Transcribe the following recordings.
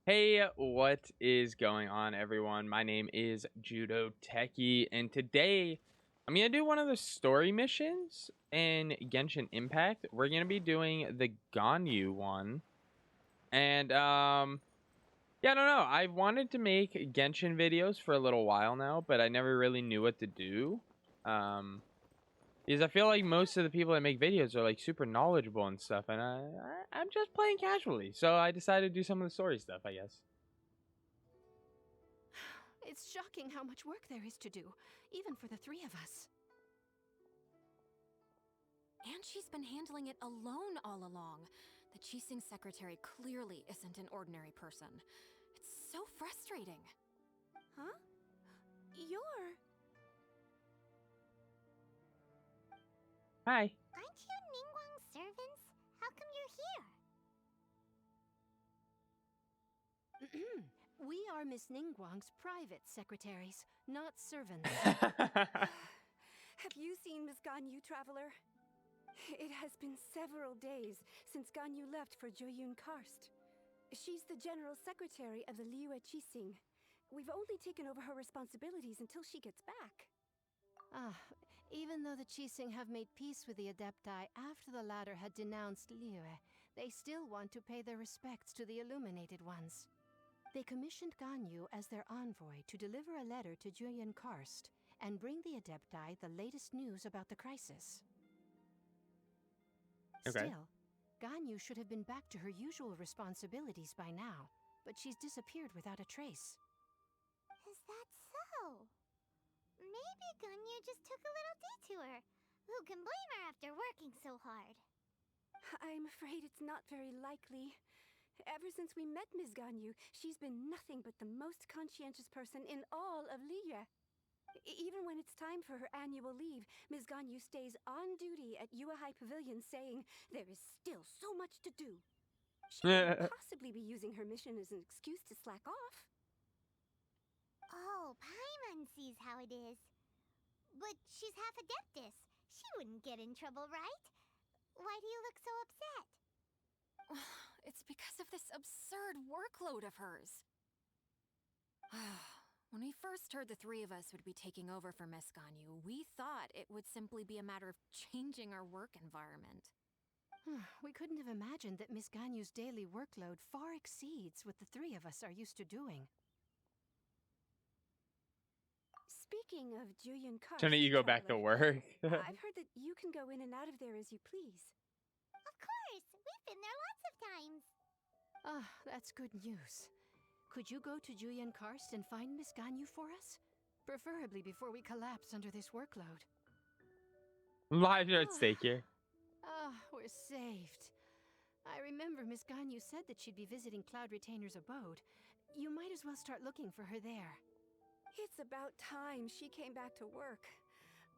Hey, what is going on, everyone? My name is Judoteki, and today I'm gonna do one of the story missions in Genshin Impact. We're gonna be doing the Ganyu one, and yeah, I don't know. I've wanted to make Genshin videos for a little while now, but I never really knew what to do. Um, because I feel like most of the people that make videos are like super knowledgeable and stuff, and I'm just playing casually, so I decided to do some of the story stuff, I guess. It's shocking how much work there is to do, even for the three of us. And she's been handling it alone all along. The Qixing secretary clearly isn't an ordinary person. It's so frustrating. Huh? You're... Hi. Aren't you Ningguang's servants? How come you're here? We are Miss Ningguang's private secretaries, not servants. Have you seen Miss Ganyu, Traveler? It has been several days since Ganyu left for Joyun Karst. She's the general secretary of the Liyue Qixing. We've only taken over her responsibilities until she gets back. Even though the Qixing have made peace with the Adepti after the latter had denounced Liyue, they still want to pay their respects to the Illuminated Ones. They commissioned Ganyu as their envoy to deliver a letter to Joyun Karst and bring the Adepti the latest news about the crisis. Okay. Still, Ganyu should have been back to her usual responsibilities by now, but she's disappeared without a trace. Is that so? Maybe Ganyu just took a little detour. Who can blame her after working so hard? I'm afraid it's not very likely. Ever since we met Ms. Ganyu, she's been nothing but the most conscientious person in all of Liyue. Even when it's time for her annual leave, Ms. Ganyu stays on duty at Yuehai Pavilion saying there is still so much to do. She couldn't possibly be using her mission as an excuse to slack off. Oh, Paimon sees how it is. But she's half Adeptus. She wouldn't get in trouble, right? Why do you look so upset? It's because of this absurd workload of hers. When we first heard the three of us would be taking over for Miss Ganyu, we thought it would simply be a matter of changing our work environment. We couldn't have imagined that Miss Ganyu's daily workload far exceeds what the three of us are used to doing. Speaking of Joyun Karst, So now you go back to work. I've heard that you can go in and out of there as you please. Of course! We've been there lots of times! That's good news. Could you go to Joyun Karst and find Miss Ganyu for us? Preferably before we collapse under this workload. Lives are at stake here. We're saved. I remember Miss Ganyu said that she'd be visiting Cloud Retainer's abode. You might as well start looking for her there. It's about time she came back to work.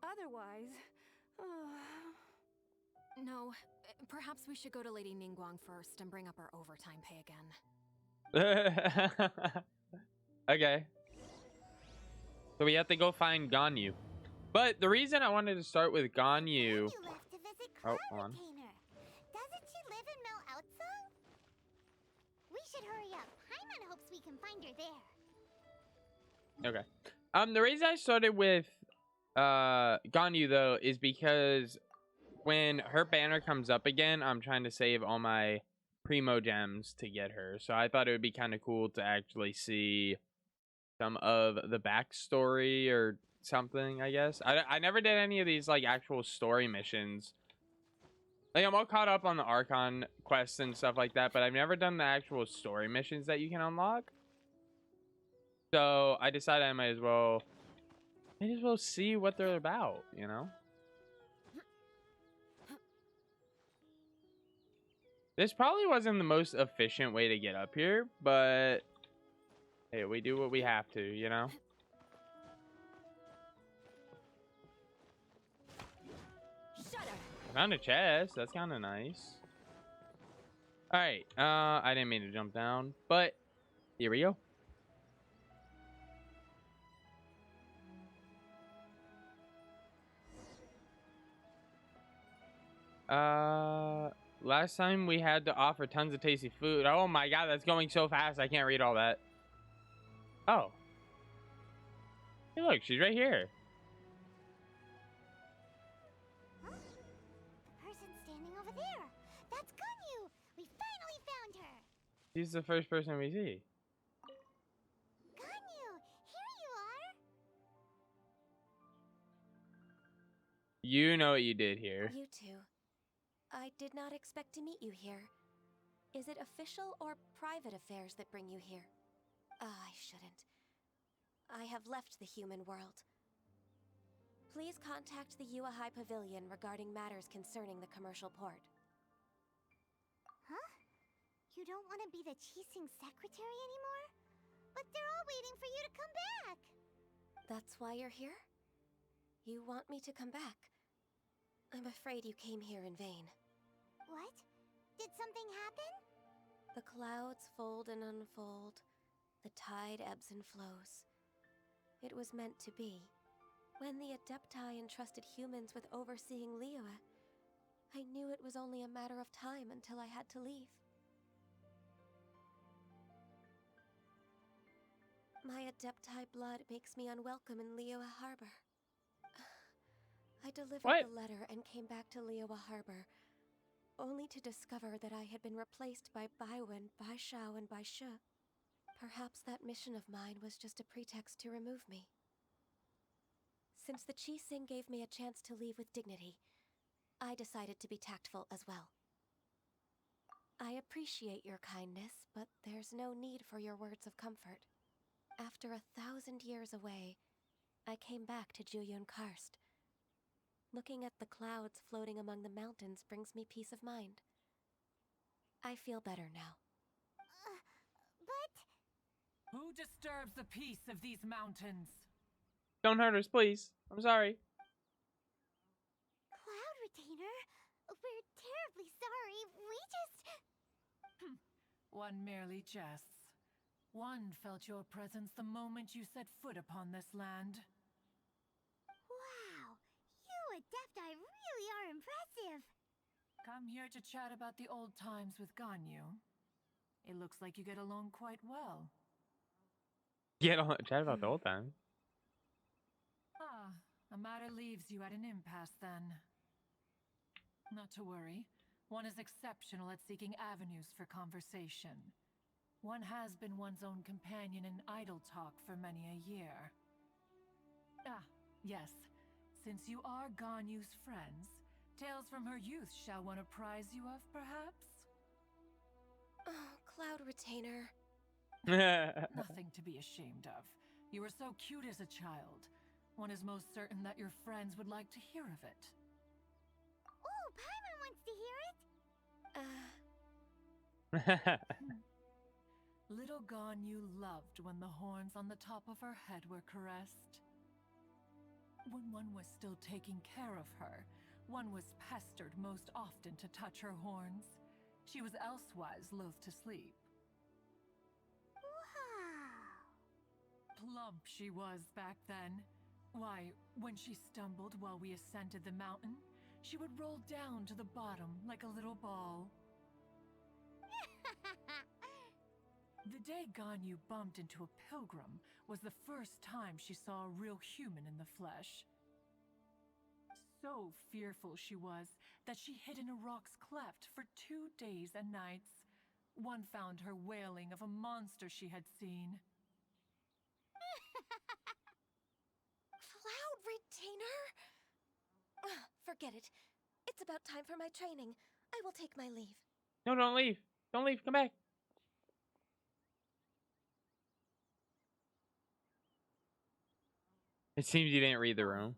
Otherwise... No, perhaps we should go to Lady Ningguang first and bring up our overtime pay again. Okay. So we have to go find Ganyu. But the reason I wanted to start with Ganyu... You left to visit Oh, Cloud hold on. Retainer. Doesn't she live in Mel Outsung? We should hurry up. Paimon hopes we can find her there. Okay. The reason I started with Ganyu though is because when her banner comes up again, I'm trying to save all my primo gems to get her. So I thought it would be kind of cool to actually see some of the backstory or something, I guess. I never did any of these like actual story missions. Like I'm all caught up on the Archon quests and stuff like that, but I've never done the actual story missions that you can unlock. So I decided I might as well see what they're about, you know? This probably wasn't the most efficient way to get up here, but hey, we do what we have to, you know? Shut up! I found a chest. That's kind of nice. All right. I didn't mean to jump down, but here we go. Last time we had to offer tons of tasty food. Oh my god, that's going so fast. I can't read all that. Oh. Hey, look, she's right here. Huh? The person standing over there. That's Ganyu. We finally found her. She's the first person we see. Ganyu, here you are. You know what you did here. You two. I did not expect to meet you here. Is it official or private affairs that bring you here? I shouldn't. I have left the human world. Please contact the Yua High Pavilion regarding matters concerning the commercial port. Huh? You don't want to be the Qixing secretary anymore? But they're all waiting for you to come back. That's why you're here? You want me to come back? I'm afraid you came here in vain. What? Did something happen? The clouds fold and unfold. The tide ebbs and flows. It was meant to be. When the Adepti entrusted humans with overseeing Liyue, I knew it was only a matter of time until I had to leave. My Adepti blood makes me unwelcome in Liyue Harbor. I delivered What? the letter and came back to Liyue Harbor, only to discover that I had been replaced by Baiwen, Baishao, and Baishu. Perhaps that mission of mine was just a pretext to remove me. Since the Qixing gave me a chance to leave with dignity, I decided to be tactful as well. I appreciate your kindness, but there's no need for your words of comfort. After 1,000 years away, I came back to Juyun Karst. Looking at the clouds floating among the mountains brings me peace of mind. I feel better now. But... Who disturbs the peace of these mountains? Don't hurt us, please. I'm sorry. Cloud Retainer, we're terribly sorry. We just... One merely jests. One felt your presence the moment you set foot upon this land. Wow, you Adepti really are impressive. Come here to chat about the old times with Ganyu. It looks like you get along quite well. Get on chat about the whole time. Ah, a matter leaves you at an impasse then. Not to worry. One is exceptional at seeking avenues for conversation. One has been one's own companion in idle talk for many a year. Ah, yes. Since you are Ganyu's friends, tales from her youth shall one apprise you of, perhaps? Oh, Cloud Retainer. Nothing to be ashamed of. You were so cute as a child. One is most certain that your friends would like to hear of it. Oh, Paimon wants to hear it. Little Ganyu loved when the horns on the top of her head were caressed. When one was still taking care of her, one was pestered most often to touch her horns. She was elsewise loath to sleep. Wow. Plump she was back then. Why, when she stumbled while we ascended the mountain, she would roll down to the bottom like a little ball. The day Ganyu bumped into a pilgrim was the first time she saw a real human in the flesh. So fearful she was that she hid in a rock's cleft for 2 days and nights. One found her wailing of a monster she had seen. Cloud Retainer? Forget it. It's about time for my training. I will take my leave. No, don't leave. Don't leave. Come back. It seems you didn't read the room.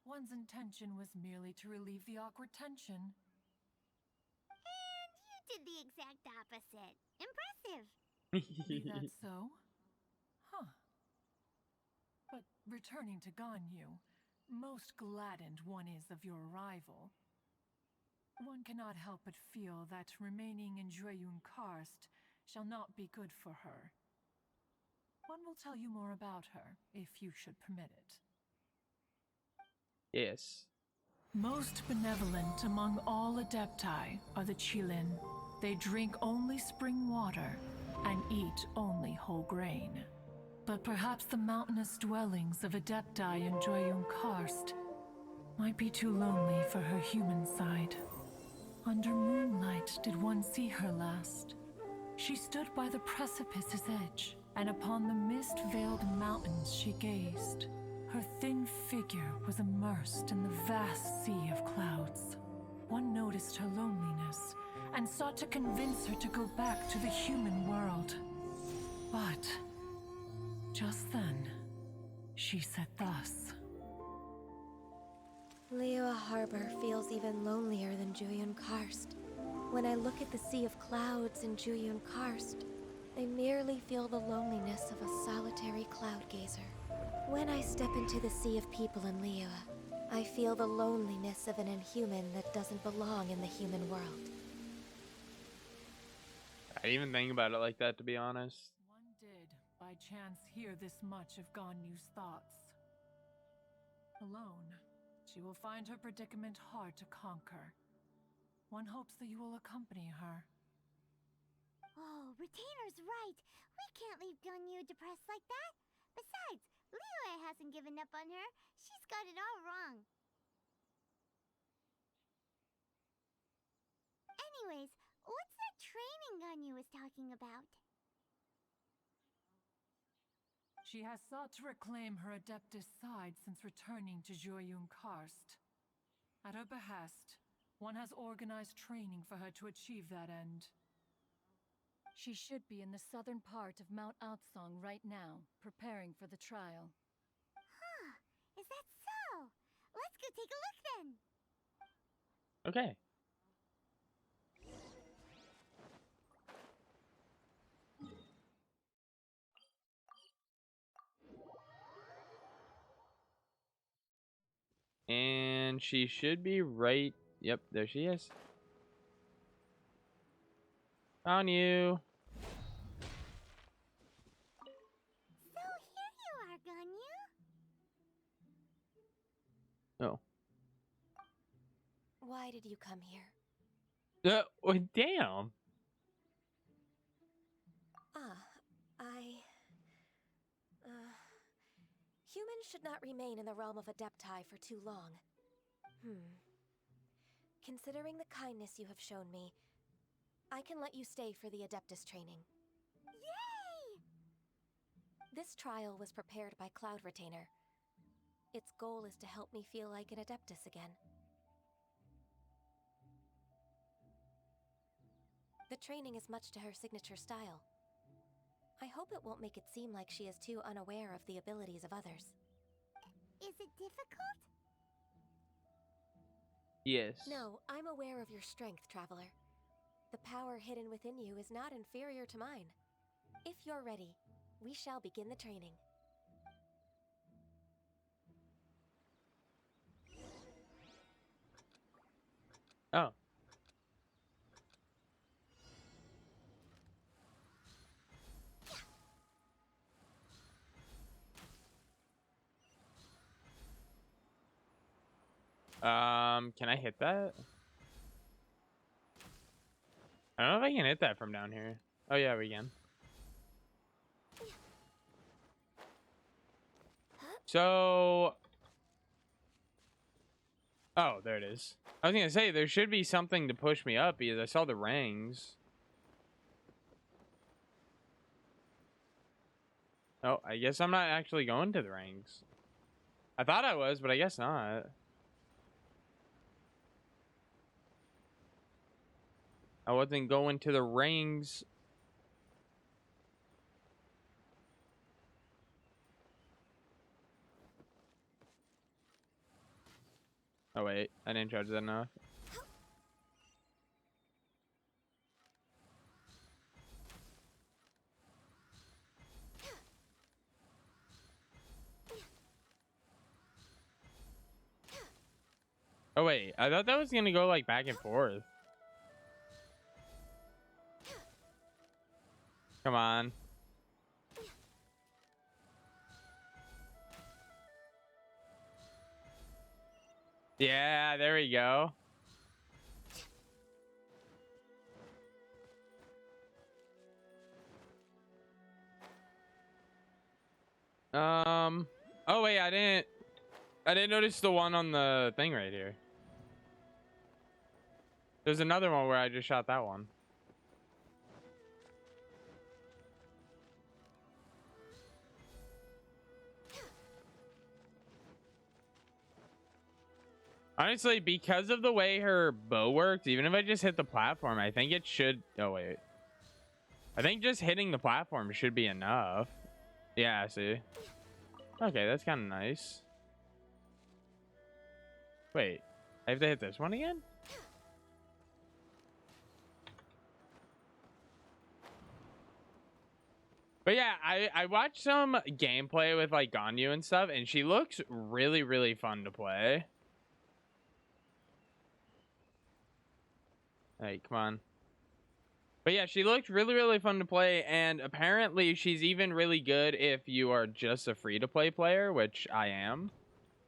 One's intention was merely to relieve the awkward tension. And you did the exact opposite. Impressive. Be that so? Huh. But returning to Ganyu, most gladdened one is of your arrival. One cannot help but feel that remaining in Juyun Karst shall not be good for her. One will tell you more about her, if you should permit it. Yes. Most benevolent among all Adepti are the Qilin. They drink only spring water and eat only whole grain. But perhaps the mountainous dwellings of Adepti in Joyun Karst might be too lonely for her human side. Under moonlight did one see her last. She stood by the precipice's edge, and upon the mist-veiled mountains she gazed. Her thin figure was immersed in the vast sea of clouds. One noticed her loneliness and sought to convince her to go back to the human world. But just then, she said thus. Liyue Harbor feels even lonelier than Juyun Karst. When I look at the sea of clouds in Juyun Karst, I merely feel the loneliness of a solitary cloud gazer. When I step into the sea of people in Liyue, I feel the loneliness of an inhuman that doesn't belong in the human world. I didn't even think about it like that, to be honest. One did, by chance, hear this much of Ganyu's thoughts. Alone, she will find her predicament hard to conquer. One hopes that you will accompany her. Oh, Retainer's right. We can't leave Ganyu depressed like that. Besides, Liyue hasn't given up on her. She's got it all wrong. Anyways, what's that training Ganyu was talking about? She has sought to reclaim her Adeptus side since returning to Joyun Karst. At her behest, one has organized training for her to achieve that end. She should be in the southern part of Mount Aotsong right now, preparing for the trial. Huh, is that so? Let's go take a look then. Okay. And she should be right. Yep, there she is. Found you. So here you are, Ganyu. Oh. Why did you come here? Oh, damn. Humans should not remain in the realm of Adepti for too long. Considering the kindness you have shown me, I can let you stay for the Adeptus training. Yay! This trial was prepared by Cloud Retainer. Its goal is to help me feel like an Adeptus again. The training is much to her signature style. I hope it won't make it seem like she is too unaware of the abilities of others. Is it difficult? Yes. No, I'm aware of your strength, Traveler. The power hidden within you is not inferior to mine. If you're ready, we shall begin the training. Oh. Can I hit that? I don't know if I can hit that from down here. Oh yeah, we can. So, oh, there it is. I was gonna say there should be something to push me up because I saw the rings. Oh, I guess I'm not actually going to the rings. I thought I was, but I guess not. I wasn't going to the rings. Oh wait, I didn't charge that enough. Oh wait, I thought that was gonna go like back and forth. Come on. Yeah, there we go. Oh wait, I didn't notice the one on the thing right here. There's another one where I just shot that one. Honestly, because of the way her bow works, even if I just hit the platform, I think it should... Oh, wait. I think just hitting the platform should be enough. Yeah, see? Okay, that's kind of nice. Wait. I have to hit this one again? But yeah, I watched some gameplay with, like, Ganyu and stuff, and she looks really, really fun to play. Hey, come on. But yeah, she looked really, really fun to play, and apparently she's even really good if you are just a free-to-play player, which I am.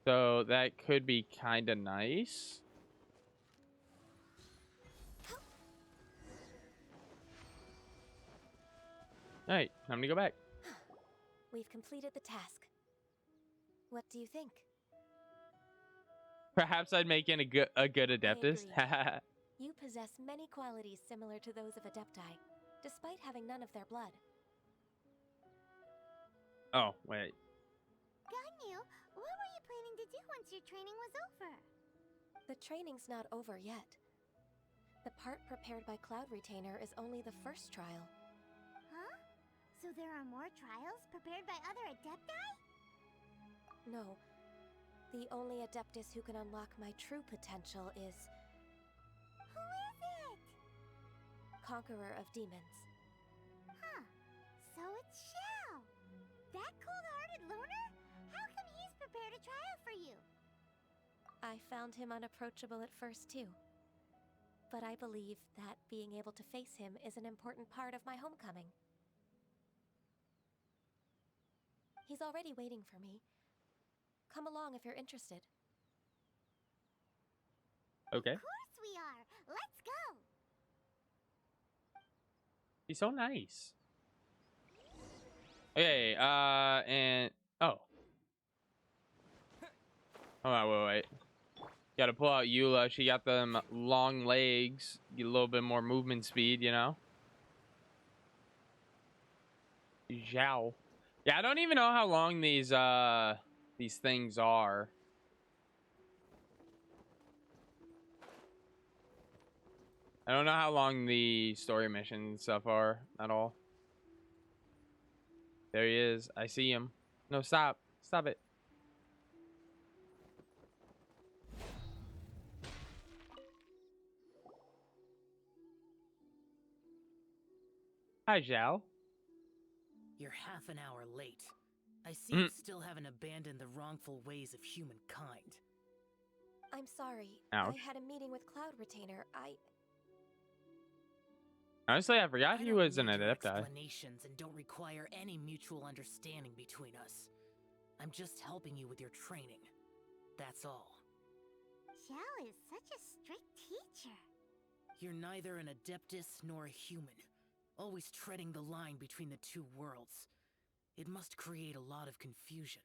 So that could be kind of nice. Alright, time to go back. We've completed the task. What do you think? Perhaps I'd make it a good Adeptus. agree. You possess many qualities similar to those of Adepti, despite having none of their blood. Oh, wait. Ganyu, what were you planning to do once your training was over? The training's not over yet. The part prepared by Cloud Retainer is only the first trial. Huh? So there are more trials prepared by other Adepti? No. The only Adeptus who can unlock my true potential is Who is it? Conqueror of Demons. Huh. So it's Xiao. That cold-hearted loner? How come he's prepared a trial for you? I found him unapproachable at first, too. But I believe that being able to face him is an important part of my homecoming. He's already waiting for me. Come along if you're interested. Okay. Of course we are. Let's go. He's so nice. Okay, and... Oh. Hold on, wait. Gotta pull out Eula. She got them long legs. Get a little bit more movement speed, you know? Zhao. Yeah, I don't even know how long these things are. I don't know how long the story missions and stuff are at all. There he is. I see him. No, stop. Stop it. Hi, Zhao. You're half an hour late. I see Mm. you still haven't abandoned the wrongful ways of humankind. I'm sorry. Ouch. I had a meeting with Cloud Retainer. Honestly, I forgot I he don't was an need your Adepti. explanations and don't require any mutual understanding between us. I'm just helping you with your training. That's all. Xiao is such a strict teacher. You're neither an Adeptus nor a human, always treading the line between the two worlds. It must create a lot of confusion.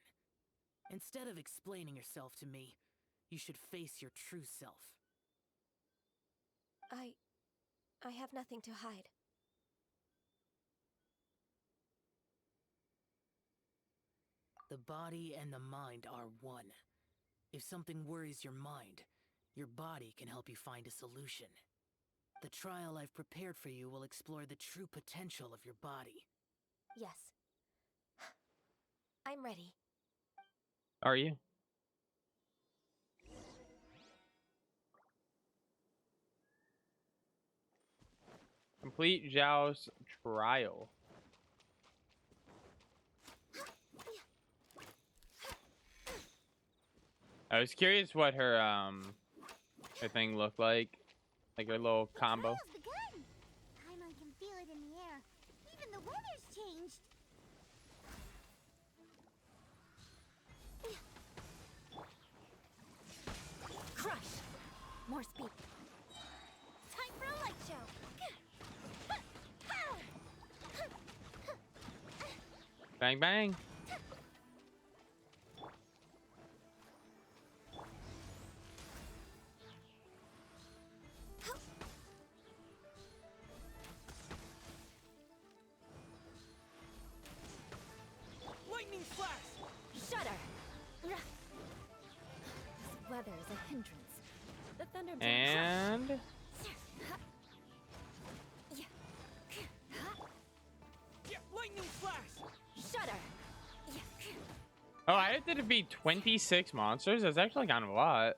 Instead of explaining yourself to me, you should face your true self. I have nothing to hide. The body and the mind are one. If something worries your mind, your body can help you find a solution. The trial I've prepared for you will explore the true potential of your body. Yes. I'm ready. Are you? Complete Zhao's trial. I was curious what her thing looked like her little combo. The trial's begun. Paimon can feel it in the air. Even the weather's changed. Bang, bang. Lightning flash! Shudder! This weather is a hindrance. The thunder And Yeah, lightning flash! Shudder! oh, I had to defeat 26 monsters. That's actually kind of a lot.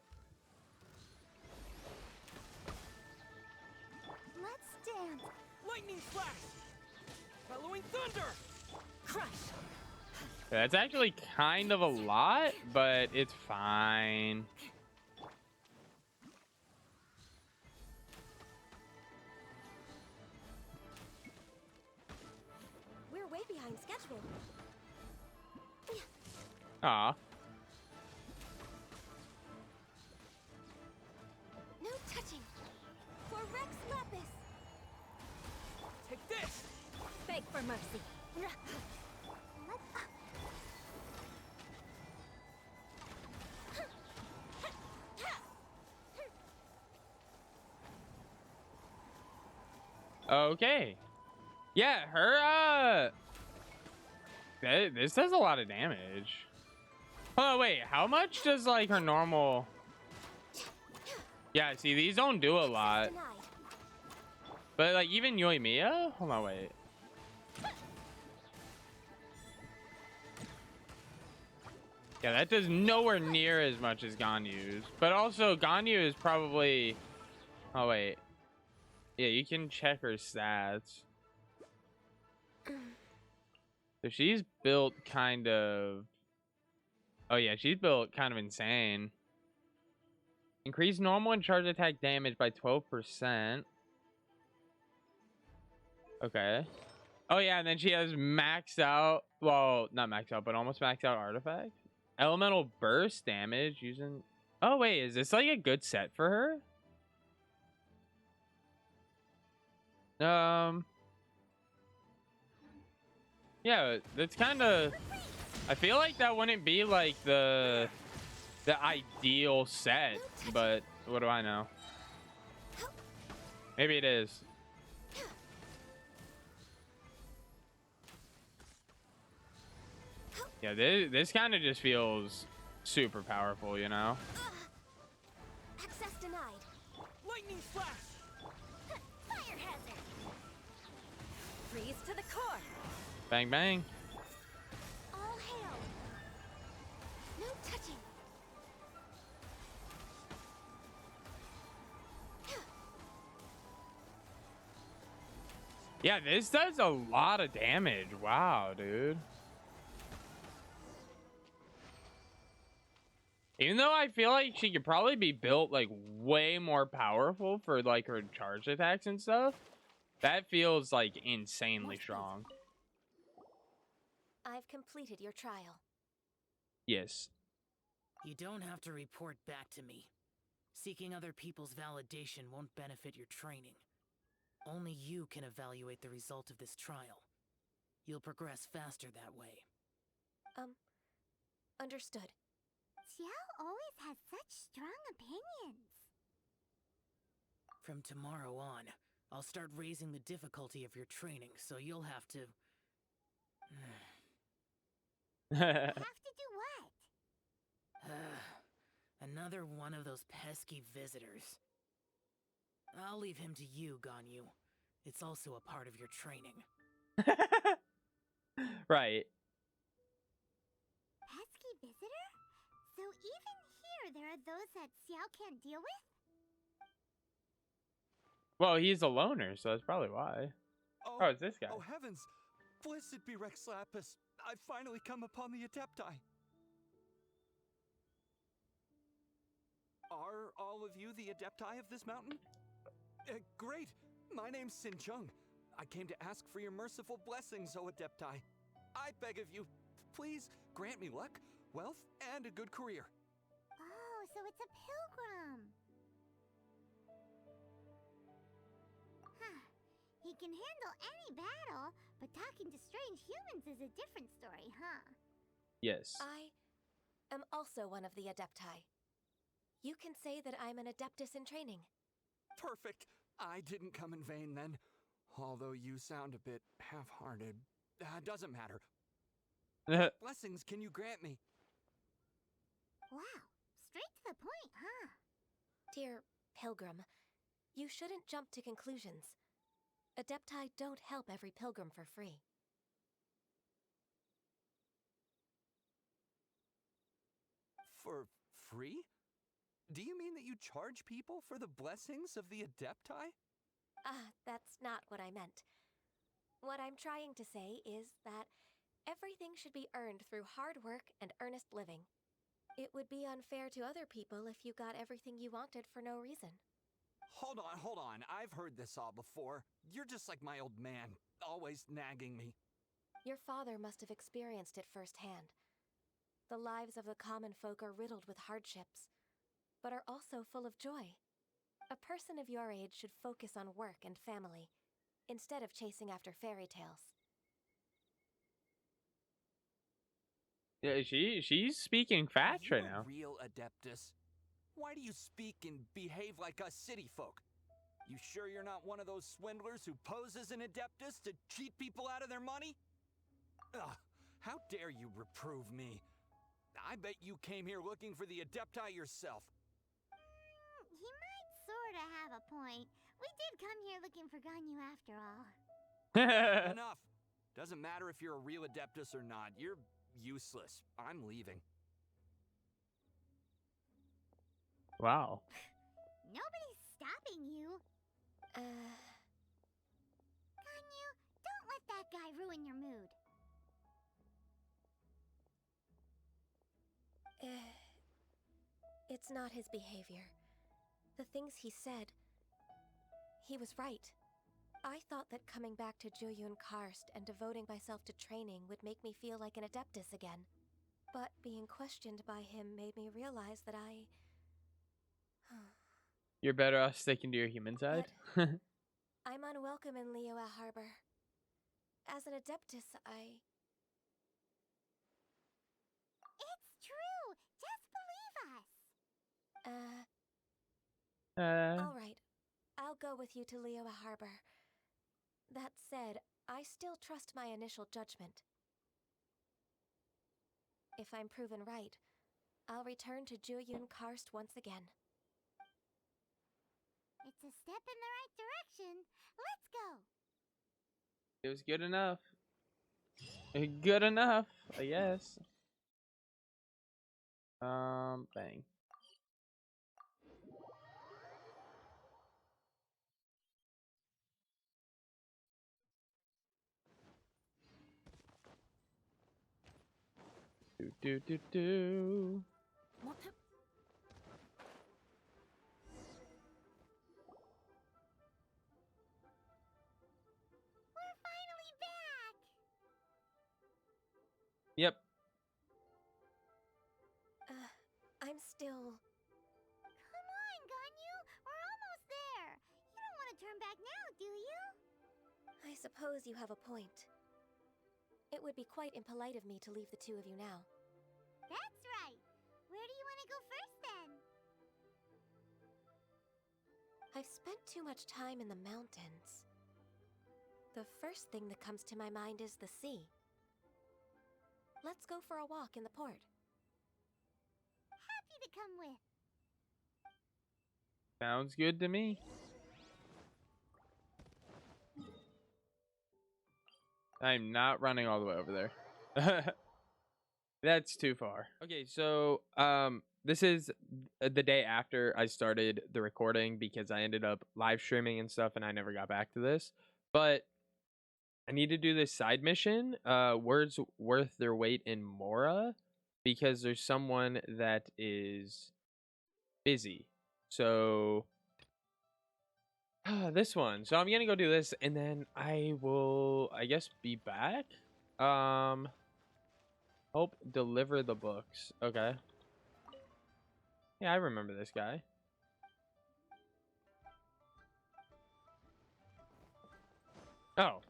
Let's dance. Lightning flash! Bellowing thunder! Crush! That's actually kind of a lot, but it's fine. We're way behind schedule. Aw. No touching. For Rex Lapis. Take this! Beg for mercy. Okay. Yeah, her, this does a lot of damage. Oh, wait, how much does, like, her normal... Yeah, see, these don't do a lot. Denied. But, like, even Yoimiya? Hold on, wait. Yeah, that does nowhere near as much as Ganyu's. But also, Ganyu is probably... Oh, wait. Yeah, you can check her stats. So she's built kind of... Oh, yeah, she's built kind of insane. Increase normal and charge attack damage by 12%. Okay. Oh, yeah, and then she has maxed out... Well, not maxed out, but almost maxed out artifact. Elemental burst damage using... Oh, wait, is this like a good set for her? Yeah, that's kind of... I feel like that wouldn't be like the ideal set, but what do I know? Maybe it is. Yeah, this kind of just feels super powerful, you know? Access denied. Lightning flash! Fire hazard! Freeze to the core! Bang, bang. All hail. No touching. Yeah, this does a lot of damage. Wow, dude. Even though I feel like she could probably be built like way more powerful for like her charge attacks and stuff, that feels like insanely strong. I've completed your trial. Yes. You don't have to report back to me. Seeking other people's validation won't benefit your training. Only you can evaluate the result of this trial. You'll progress faster that way. Understood. Xiao always has such strong opinions. From tomorrow on, I'll start raising the difficulty of your training, so you'll have to... Have to do what? Another one of those pesky visitors. I'll leave him to you, Ganyu. It's also a part of your training. Right. Pesky visitor? So even here there are those that Xiao can't deal with? Well, he's a loner, so that's probably why. Oh, it's this guy. Oh, heavens! Blessed be Rex Lapis. I've finally come upon the Adepti. Are all of you the Adepti of this mountain? Great! My name's Sin Chung. I came to ask for your merciful blessings, O Adepti. I beg of you, please grant me luck, wealth, and a good career. Oh, so it's a pilgrim. Huh. He can handle any battle, But talking to strange humans is a different story, huh? Yes. I am also one of the Adepti. You can say that I'm an Adeptus in training. Perfect. I didn't come in vain then. Although you sound a bit half-hearted. Doesn't matter. Blessings can you grant me? Wow, straight to the point, huh? Dear Pilgrim, you shouldn't jump to conclusions. Adepti don't help every pilgrim for free. For free? Do you mean that you charge people for the blessings of the Adepti? That's not what I meant. What I'm trying to say is that everything should be earned through hard work and earnest living. It would be unfair to other people if you got everything you wanted for no reason. Hold on. I've heard this all before. You're just like my old man, always nagging me. Your father must have experienced it firsthand. The lives of the common folk are riddled with hardships, but are also full of joy. A person of your age should focus on work and family, instead of chasing after fairy tales. Yeah, she's speaking Are facts you right a now. real Adeptus? Why do you speak and behave like us city folk? You sure you're not one of those swindlers who poses an Adeptus to cheat people out of their money? Ugh, how dare you reprove me? I bet you came here looking for the Adepti yourself. He might sorta have a point. We did come here looking for Ganyu after all. Enough. Doesn't matter if you're a real Adeptus or not. You're useless. I'm leaving. Wow. Nobody's stopping you. Ganyu, don't let that guy ruin your mood. It's not his behavior. The things he said, he was right. I thought that coming back to Jueyun Karst and devoting myself to training would make me feel like an Adeptus again. But being questioned by him made me realize that You're better off sticking to your human side. I'm unwelcome in Liyue Harbor. As an Adeptus, It's true. Just believe us. All right. I'll go with you to Liyue Harbor. That said, I still trust my initial judgment. If I'm proven right, I'll return to Jueyun Karst once again. It's a step in the right direction. Let's go. It was good enough. Good enough, I guess. Bang. Do. We're finally back. Yep. I'm still... Come on, Ganyu. We're almost there. You don't want to turn back now, do you? I suppose you have a point. It would be quite impolite of me to leave the two of you now. That's right. Where do you want to go first, then? I've spent too much time in the mountains. The first thing that comes to my mind is the sea. Let's go for a walk in the port. Happy to come with. Sounds good to me. I'm not running all the way over there. That's too far. Okay, so this is the day after I started the recording because I ended up live streaming and stuff and I never got back to this. But I need to do this side mission, words worth their weight in Mora, because there's someone that is busy. So this one. So I'm gonna go do this and then I will, I guess, be back. Help deliver the books. Okay. Yeah, I remember this guy. Oh.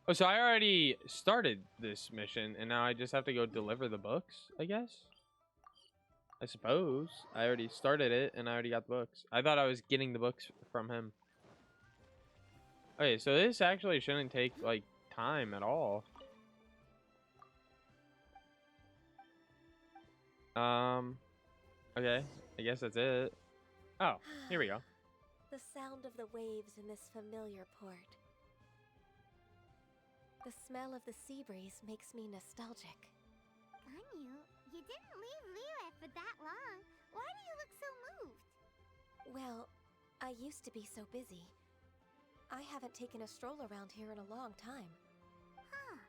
Oh, so I already started this mission, and now I just have to go deliver the books, I guess? I suppose. I already started it, and I already got the books. I thought I was getting the books from him. Okay, so this actually shouldn't take, like, time at all. Okay. I guess that's it. Oh, here we go. The sound of the waves in this familiar port. The smell of the sea breeze makes me nostalgic. Ganyu, you didn't leave Liyue for that long. Why do you look so moved? Well, I used to be so busy. I haven't taken a stroll around here in a long time. Huh,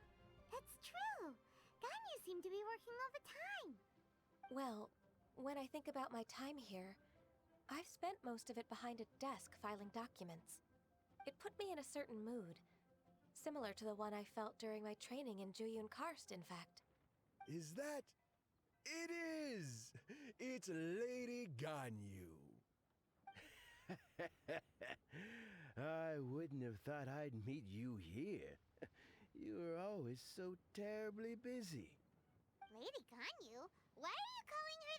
that's true. Ganyu seemed to be working all the time. Well, when I think about my time here, I've spent most of it behind a desk filing documents. It put me in a certain mood, similar to the one I felt during my training in Juyun Karst, in fact. Is that... It is! It's Lady Ganyu. I wouldn't have thought I'd meet you here. You were always so terribly busy. Lady Ganyu? Why are you calling her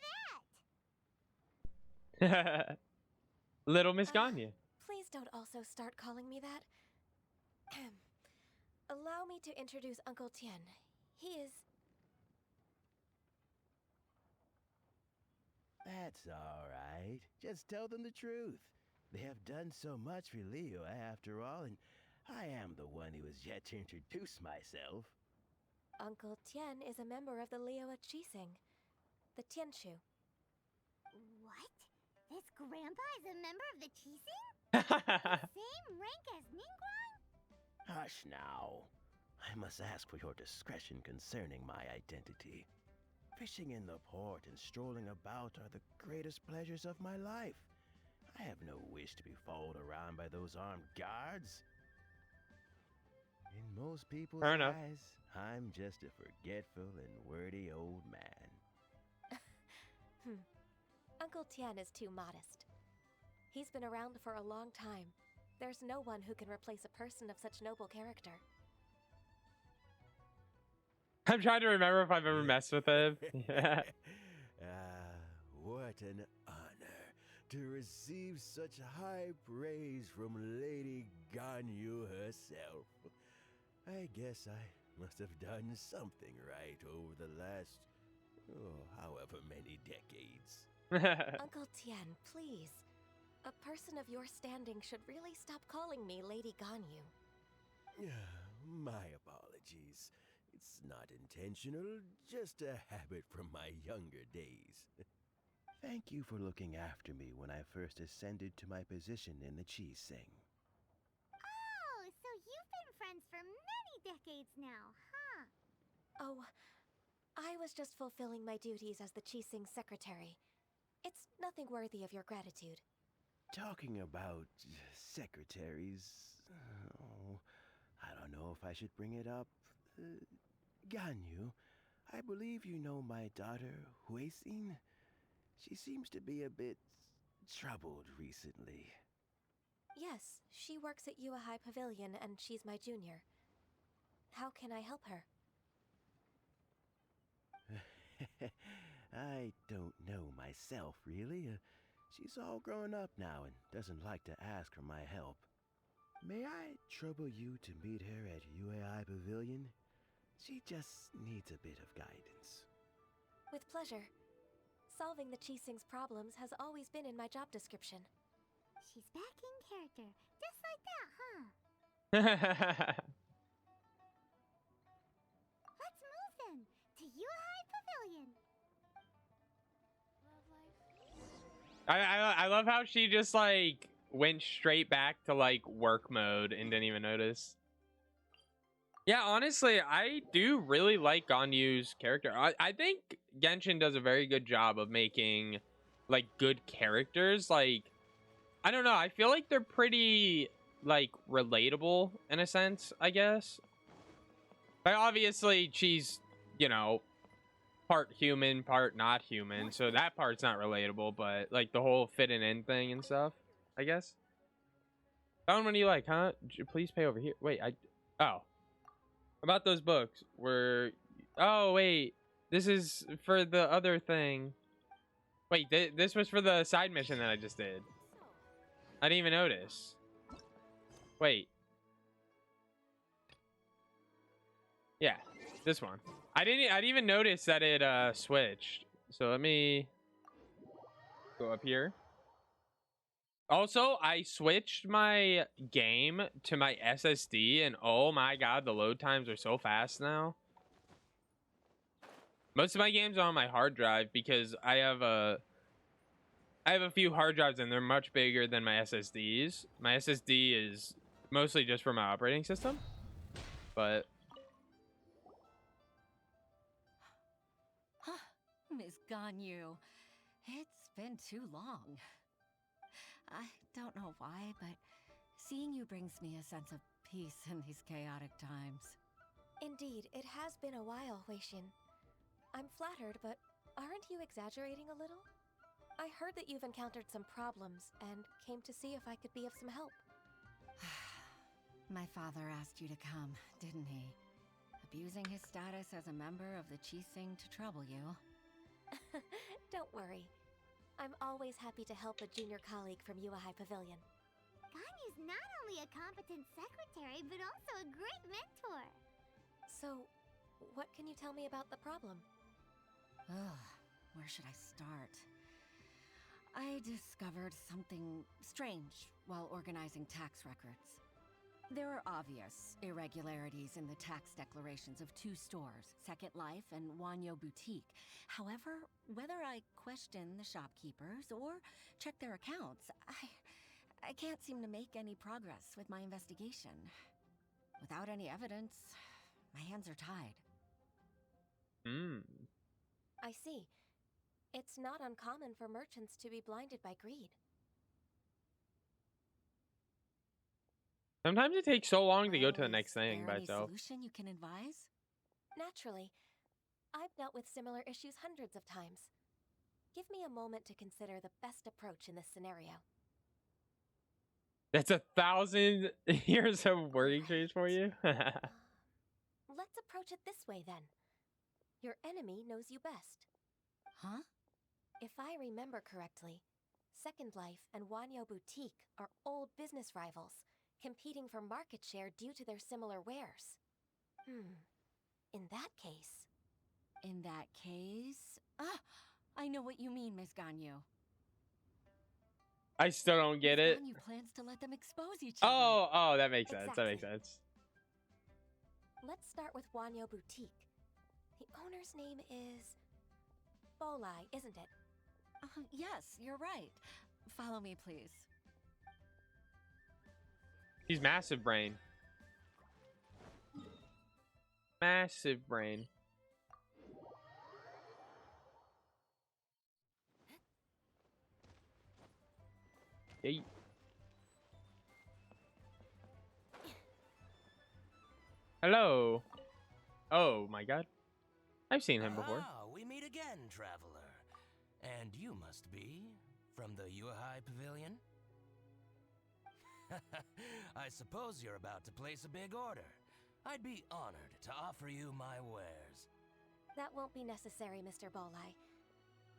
that? Little Miss Ganyu. Please don't also start calling me that. Allow me to introduce Uncle Tien. He is... That's all right. Just tell them the truth. They have done so much for Liyue after all, and I am the one who has yet to introduce myself. Uncle Tien is a member of the Liyue Qixing, the Tianshu. What? This grandpa is a member of the Qixing? Same rank as Ningguang? Hush now. I must ask for your discretion concerning my identity. Fishing in the port and strolling about are the greatest pleasures of my life. I have no wish to be followed around by those armed guards. In most people's eyes, I'm just a forgetful and wordy old man. Uncle Tien is too modest. He's been around for a long time. There's no one who can replace a person of such noble character. I'm trying to remember if I've ever messed with him. Yeah. What an honor to receive such high praise from Lady Ganyu herself. I guess I must have done something right over the last, however many decades. Uncle Tien, please. A person of your standing should really stop calling me Lady Ganyu. My apologies. It's not intentional, just a habit from my younger days. Thank you for looking after me when I first ascended to my position in the Qixing. Oh, so you've been friends for many decades now, huh? Oh, I was just fulfilling my duties as the Qixing secretary. It's nothing worthy of your gratitude. Talking about secretaries... I don't know if I should bring it up. Ganyu, I believe you know my daughter, Huixin. She seems to be a bit troubled recently. Yes, she works at Yua High Pavilion and she's my junior. How can I help her? I don't know myself, really. She's all grown up now and doesn't like to ask for my help. May I trouble you to meet her at UAI Pavilion? She just needs a bit of guidance. With pleasure. Solving the Qixing's problems has always been in my job description. She's back in character, just like that, huh? Let's move then, to UAI Pavilion. I love how she just like went straight back to like work mode and didn't even notice. Yeah, honestly, I do really like Ganyu's character. I think Genshin does a very good job of making like good characters. Like, I don't know, I feel like they're pretty like relatable in a sense, I guess. But obviously she's, you know, part human, part not human, so that part's not relatable, but like the whole fitting in thing and stuff, I guess. Found one you like, huh? Please pay over here. Wait, oh. About those books were... Oh, wait. This is for the other thing. Wait, this was for the side mission that I just did. I didn't even notice. Wait. Yeah, this one. I didn't even notice that it switched. So let me go up here. Also, I switched my game to my SSD, and oh my god, the load times are so fast now. Most of my games are on my hard drive because I have a few hard drives and they're much bigger than my SSDs. My SSD is mostly just for my operating system, but Miss Ganyu, it's been too long. I don't know why, but seeing you brings me a sense of peace in these chaotic times. Indeed, it has been a while, Huixin. I'm flattered, but aren't you exaggerating a little? I heard that you've encountered some problems and came to see if I could be of some help. My father asked you to come, didn't he? Abusing his status as a member of the Qixing to trouble you. Don't worry. I'm always happy to help a junior colleague from Yuahai Pavilion. Ganyu's not only a competent secretary, but also a great mentor. So, what can you tell me about the problem? Ugh, where should I start? I discovered something strange while organizing tax records. There are obvious irregularities in the tax declarations of two stores, Second Life and Wanyo Boutique. However, whether I question the shopkeepers or check their accounts, I can't seem to make any progress with my investigation. Without any evidence, my hands are tied. I see. It's not uncommon for merchants to be blinded by greed. sometimes it takes so long to go to the Well, next thing is by there any itself. solution you can advise? Naturally. I've dealt with similar issues hundreds of times. Give me a moment to consider the best approach in this scenario. That's 1,000 years of work experience for you. Let's approach it this way then. Your enemy knows you best. Huh? If I remember correctly, Second Life and Wanyo Boutique are old business rivals, competing for market share due to their similar wares. In that case... In that case... I know what you mean, Miss Ganyu. I still don't get Miss it. Ganyu plans to let them expose each other. Oh, that makes sense. That makes Exactly. sense. Let's start with Wanyo Boutique. The owner's name is... Bolai, isn't it? Yes, you're right. Follow me, please. He's massive brain. Massive brain. Hey. Hello. Oh my god. I've seen him before. Ah, we meet again, traveler. And you must be from the Yuahai Pavilion? I suppose you're about to place a big order. I'd be honored to offer you my wares. That won't be necessary, Mr. Bolai.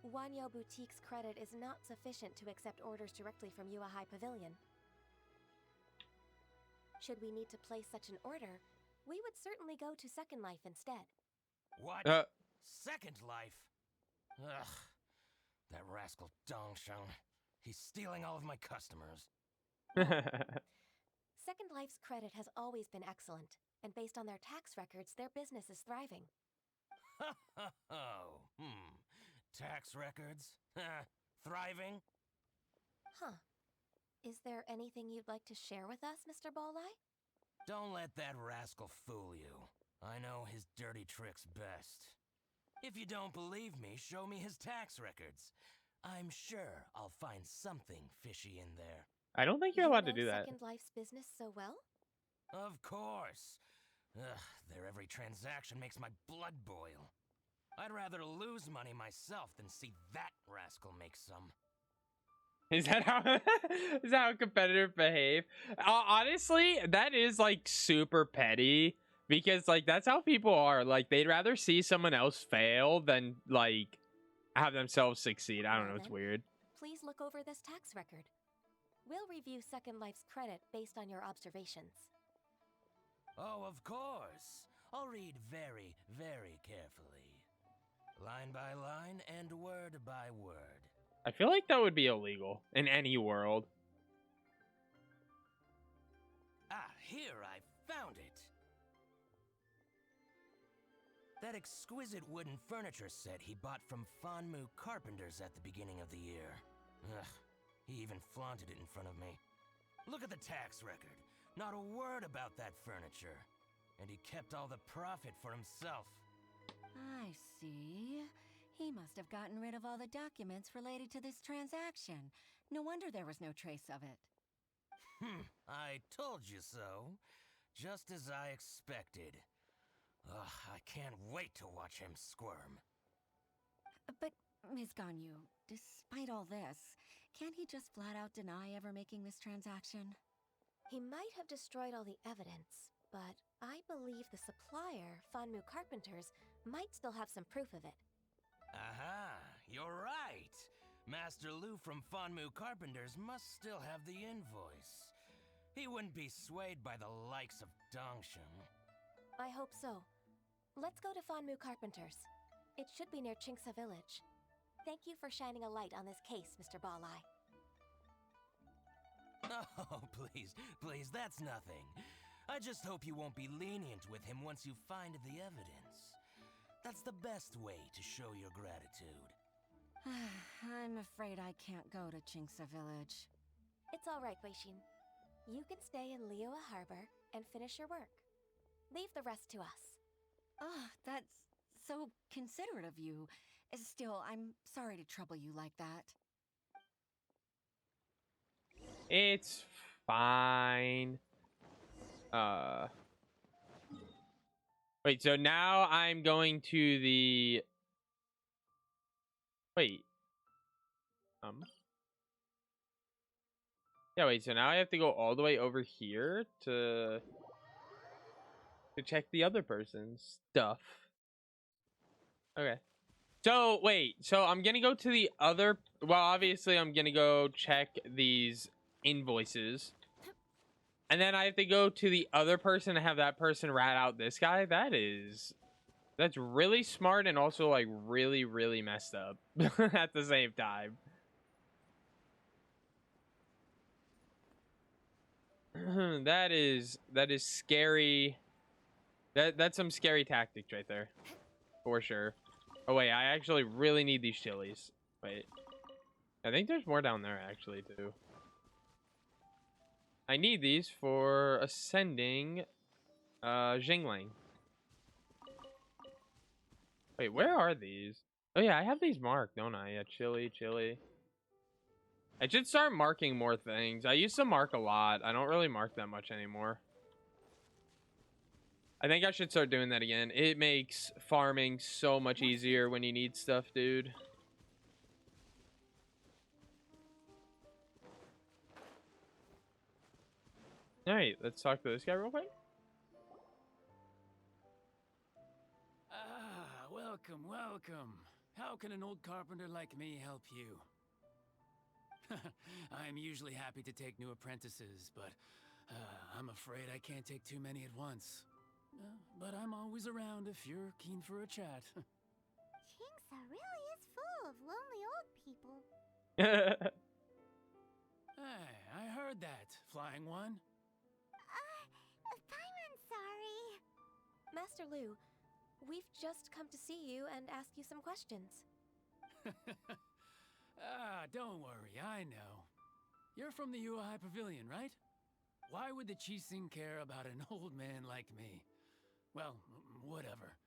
Wanyo Boutique's credit is not sufficient to accept orders directly from Yuahai Pavilion. Should we need to place such an order, we would certainly go to Second Life instead. What? Second Life? Ugh. That rascal Dongsheng. He's stealing all of my customers. Second Life's credit has always been excellent, and based on their tax records, their business is thriving. Tax records? Thriving? Huh. Is there anything you'd like to share with us, Mr. Bolai? Don't let that rascal fool you. I know his dirty tricks best. If you don't believe me, show me his tax records. I'm sure I'll find something fishy in there. I don't think you're allowed to do that. Second Life's business so well? Of course. Their every transaction makes my blood boil. I'd rather lose money myself than see that rascal make some. Is that how competitors behave? Honestly, that is like super petty Because like that's how people are. Like they'd rather see someone else fail than like have themselves succeed. I don't know, it's Then, weird. please look over this tax record. We'll review Second Life's credit based on your observations. Oh, of course. I'll read very, very carefully. Line by line and word by word. I feel like that would be illegal in any world. Ah, here, I found it. That exquisite wooden furniture set he bought from Fanmu Carpenters at the beginning of the year. Ugh, he even flaunted it in front of me. Look at the tax record. Not a word about that furniture. And he kept all the profit for himself. I see. He must have gotten rid of all the documents related to this transaction. No wonder there was no trace of it. I told you so. Just as I expected. Ugh, I can't wait to watch him squirm. But, Ms. Ganyu, despite all this, can't he just flat out deny ever making this transaction? He might have destroyed all the evidence, but I believe the supplier, Fanmu Carpenters, might still have some proof of it. Aha, you're right. Master Lu from Fanmu Carpenters must still have the invoice. He wouldn't be swayed by the likes of Dongsheng. I hope so. Let's go to Fanmu Carpenters. It should be near Chingsa Village. Thank you for shining a light on this case, Mr. Balai. Oh, please, that's nothing. I just hope you won't be lenient with him once you find the evidence. That's the best way to show your gratitude. I'm afraid I can't go to Chingsa Village. It's all right, Weishin. You can stay in Liyue Harbor and finish your work. Leave the rest to us. Oh, that's so considerate of you. Still, I'm sorry to trouble you like that. It's fine. Wait, so now I'm going to the... Wait. Yeah, wait, so now I have to go all the way over here to check the other person's stuff. Okay. So, wait, so I'm gonna go to the other... Well, obviously, I'm gonna go check these invoices. And then I have to go to the other person and have that person rat out this guy? That's really smart and also, like, really, really messed up at the same time. That is scary. That's some scary tactics right there. For sure. Oh, wait, I actually really need these chilies. Wait. I think there's more down there, actually, too. I need these for ascending Jingling. Wait, where are these? Oh, yeah, I have these marked, don't I? Yeah, chili. I should start marking more things. I used to mark a lot. I don't really mark that much anymore. I think I should start doing that again. It makes farming so much easier when you need stuff, dude. Alright, let's talk to this guy real quick. Ah, welcome. How can an old carpenter like me help you? I'm usually happy to take new apprentices, but I'm afraid I can't take too many at once. But I'm always around if you're keen for a chat. Chingsa really is full of lonely old people. Hey, I heard that, Flying One. Paimon's sorry. Master Lu, we've just come to see you and ask you some questions. Don't worry, I know. You're from the Yuehai Pavilion, right? Why would the Qixing care about an old man like me? Well, whatever.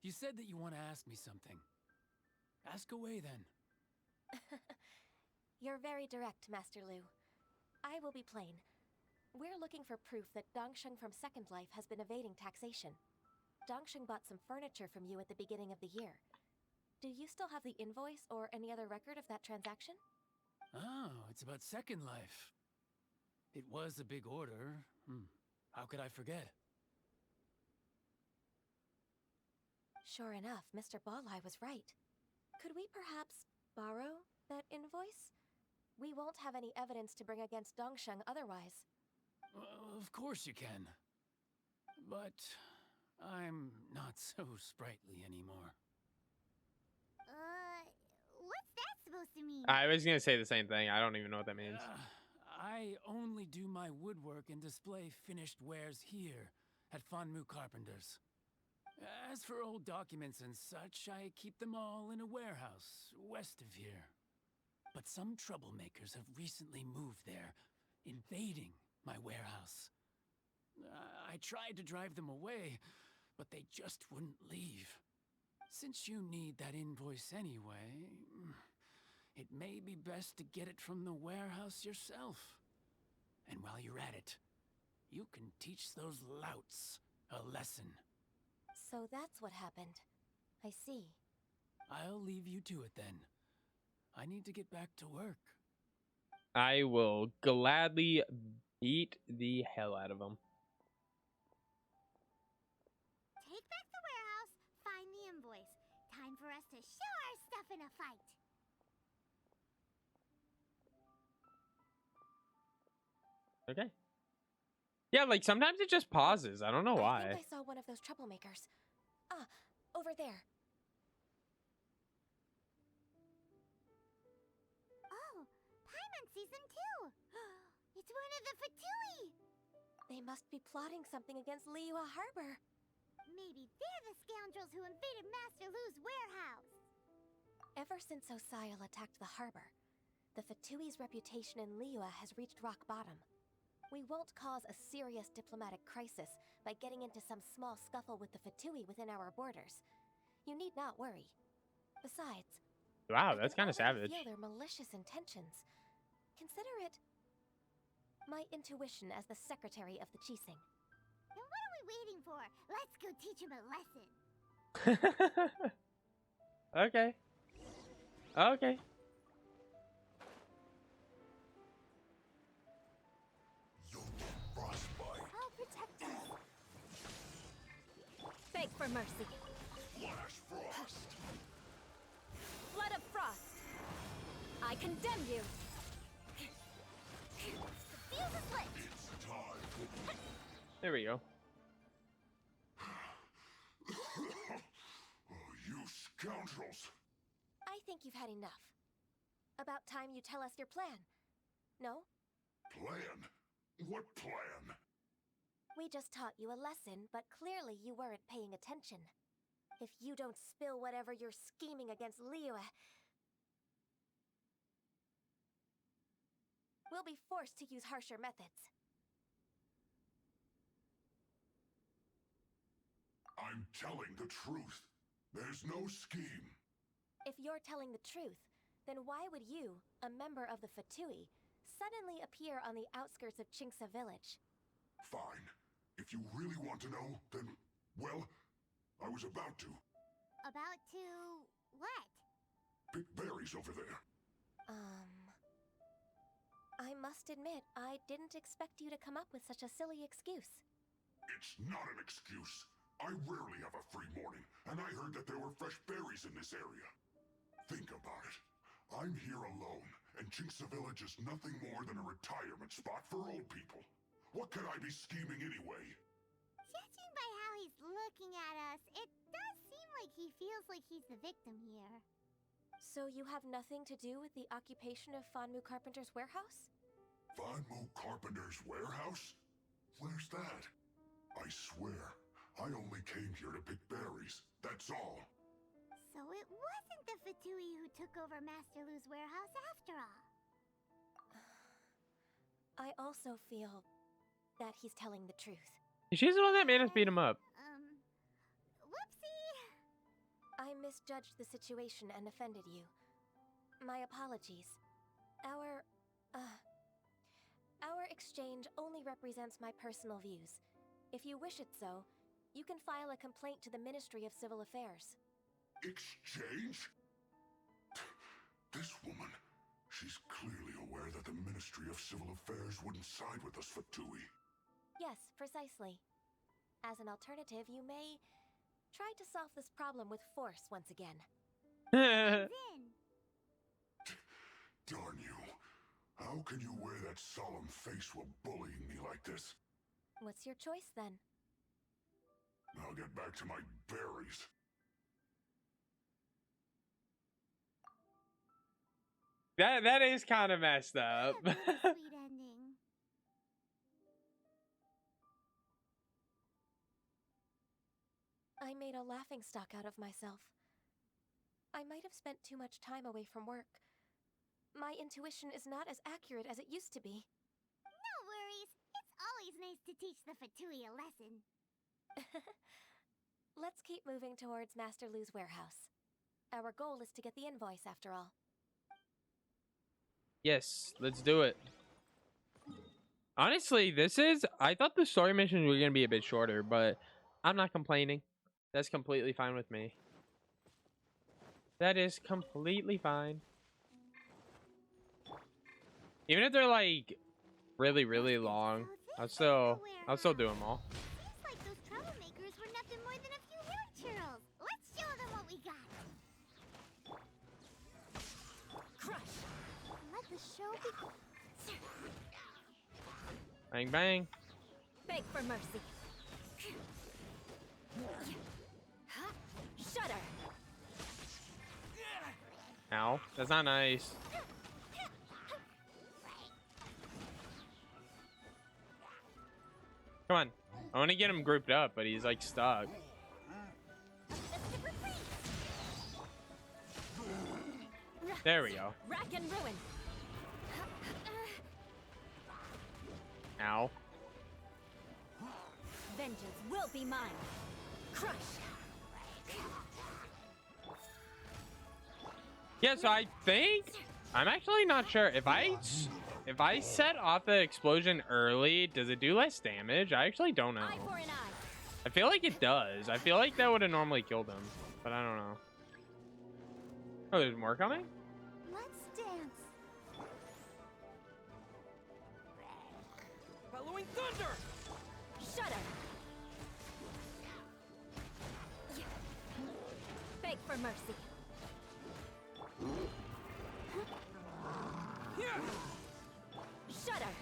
You said that you want to ask me something. Ask away, then. You're very direct, Master Lu. I will be plain. We're looking for proof that Dongsheng from Second Life has been evading taxation. Dongsheng bought some furniture from you at the beginning of the year. Do you still have the invoice or any other record of that transaction? Oh, it's about Second Life. It was a big order. How could I forget? Sure enough, Mr. Balleye was right. Could we perhaps borrow that invoice? We won't have any evidence to bring against Dongsheng otherwise. Of course you can. But I'm not so sprightly anymore. What's that supposed to mean? I was gonna say the same thing. I don't even know what that means. I only do my woodwork and display finished wares here at Fanmu Carpenters. As for old documents and such, I keep them all in a warehouse west of here. But some troublemakers have recently moved there, invading my warehouse. I tried to drive them away, but they just wouldn't leave. Since you need that invoice anyway, it may be best to get it from the warehouse yourself. And while you're at it, you can teach those louts a lesson. So that's what happened. I see. I'll leave you to it then. I need to get back to work. I will gladly beat the hell out of him. Take back the warehouse, find the invoice. Time for us to show our stuff in a fight. Okay. Yeah, like sometimes it just pauses. I don't know why. I think I saw one of those troublemakers. Ah, over there. Oh, Paimon sees them too. It's one of the Fatui. They must be plotting something against Liyue Harbor. Maybe they're the scoundrels who invaded Master Lu's warehouse. Ever since Osial attacked the harbor, the Fatui's reputation in Liyue has reached rock bottom. We won't cause a serious diplomatic crisis by getting into some small scuffle with the Fatui within our borders. You need not worry. Besides, Wow, that's kind of I savage. feel their malicious intentions. Consider it my intuition as the secretary of the Qixing. Then what are we waiting for? Let's go teach him a lesson. Okay. Okay. I'll protect us. Beg for mercy. Blood of Frost. I condemn you. The fuse is lit. There we go. You scoundrels! I think you've had enough. About time you tell us your plan. No? Plan? What plan? We just taught you a lesson, but clearly you weren't paying attention. If you don't spill whatever you're scheming against Liyue, we'll be forced to use harsher methods. I'm telling the truth. There's no scheme. If you're telling the truth, then why would you, a member of the Fatui, suddenly appear on the outskirts of Qingce village? Fine. If you really want to know, then, well, I was about to. About to what? Pick berries over there. I must admit, I didn't expect you to come up with such a silly excuse. It's not an excuse. I rarely have a free morning, and I heard that there were fresh berries in this area. Think about it. I'm here alone, and Qingce Village is nothing more than a retirement spot for old people. What could I be scheming anyway? Judging by how he's looking at us, it does seem like he feels like he's the victim here. So you have nothing to do with the occupation of Fanmu Carpenter's warehouse? Fanmu Carpenter's warehouse? Where's that? I swear, I only came here to pick berries, that's all. So it wasn't the Fatui who took over Master Lu's warehouse after all. I also feel that he's telling the truth. She's the one that made us beat him up. Whoopsie! I misjudged the situation and offended you. My apologies. Our exchange only represents my personal views. If you wish it so, you can file a complaint to the Ministry of Civil Affairs. Exchange? This woman, she's clearly aware that the Ministry of Civil Affairs wouldn't side with us, Fatui. Yes, precisely. As an alternative, you may Try to solve this problem with force once again. Then. Darn you. How can you wear that solemn face while bullying me like this? What's your choice then? I'll get back to my berries. That is kind of messed up. What a bittersweet ending. I made a laughingstock out of myself. I might have spent too much time away from work. My intuition is not as accurate as it used to be. No worries. It's always nice to teach the Fatui a lesson. Let's keep moving towards Master Lu's warehouse. Our goal is to get the invoice after all. Yes, let's do it. Honestly, I thought the story missions were going to be a bit shorter, but I'm not complaining. That's completely fine with me. That is completely fine. Even if they're like really, really long, I'll still do them all. Seems like those troublemakers were nothing more than a few hair churls. Let's show them what we got. Crush! Let the show begin. Bang, bang. Beg for mercy. Shudder! Ow, that's not nice. Come on. I want to get him grouped up, but he's like stuck. There we go. Rack and ruin! Ow. Vengeance will be mine! Crush! Yeah, so I think I'm actually not sure if I set off the explosion early, does it do less damage? I actually don't know. Eye for an eye! I feel like it does. I feel like that would have normally killed him, but I don't know. Oh, there's more coming? Let's dance. Following thunder! Shudder! Beg for mercy. Shudder!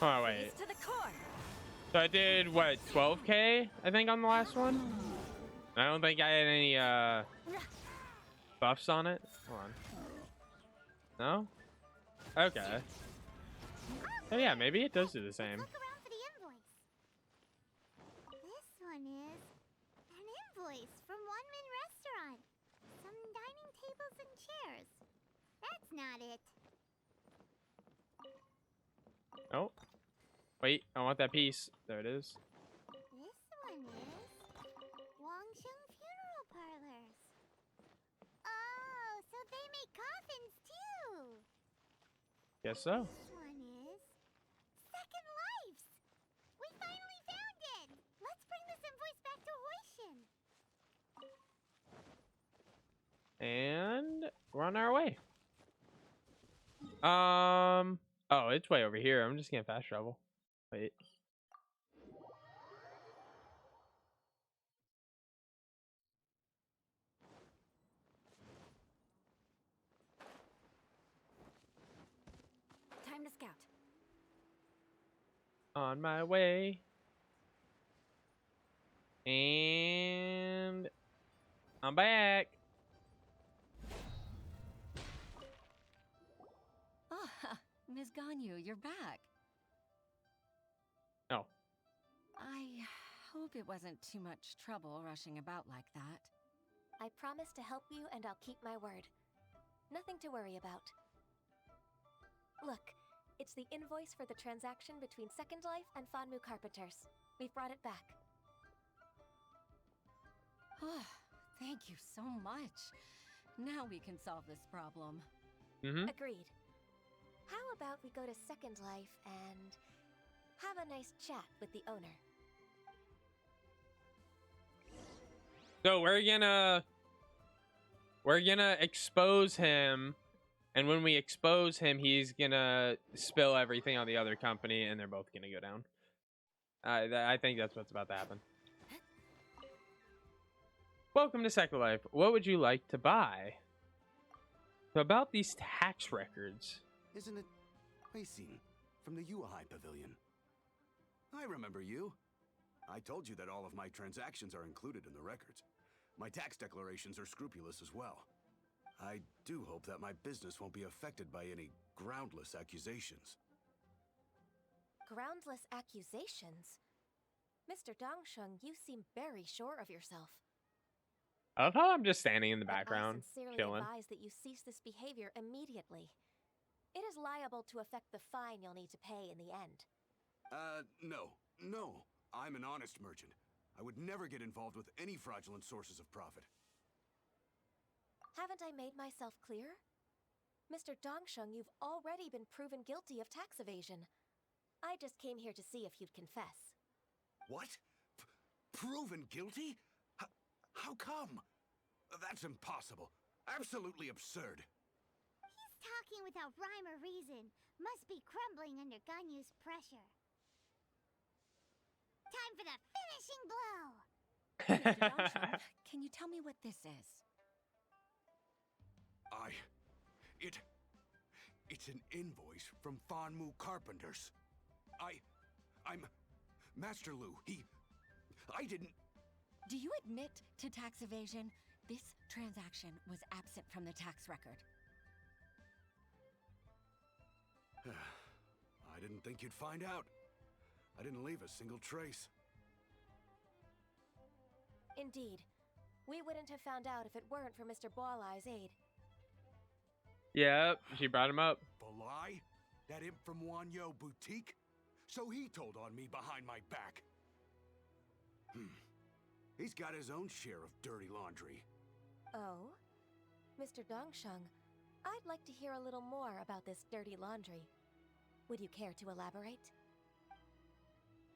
Oh, wait. To the core! So I did, what, 12k, I think, on the last one? I don't think I had any, buffs on it. Hold on. No? Okay. Oh, yeah, maybe it does do the same. Look around for the invoice. This one is an invoice from One Min Restaurant. Some dining tables and chairs. That's not it. Oh. Wait, I want that piece. There it is. This one is Wangsheng Funeral Parlors. Oh, so they make coffins too. Guess so. This one is Second Lives. We finally found it. Let's bring this invoice back to Hoishin. And we're on our way. Oh, it's way over here. I'm just gonna fast travel. Wait. Time to scout. On my way. And I'm back. Ah, Ms. Ganyu, you're back. Oh. I hope it wasn't too much trouble rushing about like that. I promise to help you and I'll keep my word. Nothing to worry about. Look, it's the invoice for the transaction between Second Life and Fanmu Carpenters. We've brought it back. Oh, thank you so much. Now we can solve this problem. Agreed. How about we go to Second Life and have a nice chat with the owner? So we're gonna expose him, and when we expose him, he's gonna spill everything on the other company, and they're both gonna go down. I think that's what's about to happen. Welcome to Second Life. What would you like to buy? So about these tax records. Isn't it Huixin from the Yuhai Pavilion? I remember you. I told you that all of my transactions are included in the records. My tax declarations are scrupulous as well. I do hope that my business won't be affected by any groundless accusations. Groundless accusations? Mr. Dongsheng, you seem very sure of yourself. I love how I'm just standing in the But background, I sincerely chilling. advise that you cease this behavior immediately. It is liable to affect the fine you'll need to pay in the end. No. I'm an honest merchant. I would never get involved with any fraudulent sources of profit. Haven't I made myself clear? Mr. Dongsheng, you've already been proven guilty of tax evasion. I just came here to see if you'd confess. What? Proven guilty? How come? That's impossible. Absolutely absurd. He's talking without rhyme or reason. Must be crumbling under Ganyu's pressure. Time for the finishing blow! Mr. Dongsheng, can you tell me what this is? It's an invoice from Fanmu Carpenters. I'm Master Lu. I didn't... Do you admit to tax evasion? This transaction was absent from the tax record. I didn't think you'd find out. I didn't leave a single trace. Indeed. We wouldn't have found out if it weren't for Mr. Boalai's aid. Yep, she brought him up. Balai? That imp from Wanyo Boutique? So he told on me behind my back. He's got his own share of dirty laundry. Oh? Mr. Dongsheng, I'd like to hear a little more about this dirty laundry. Would you care to elaborate?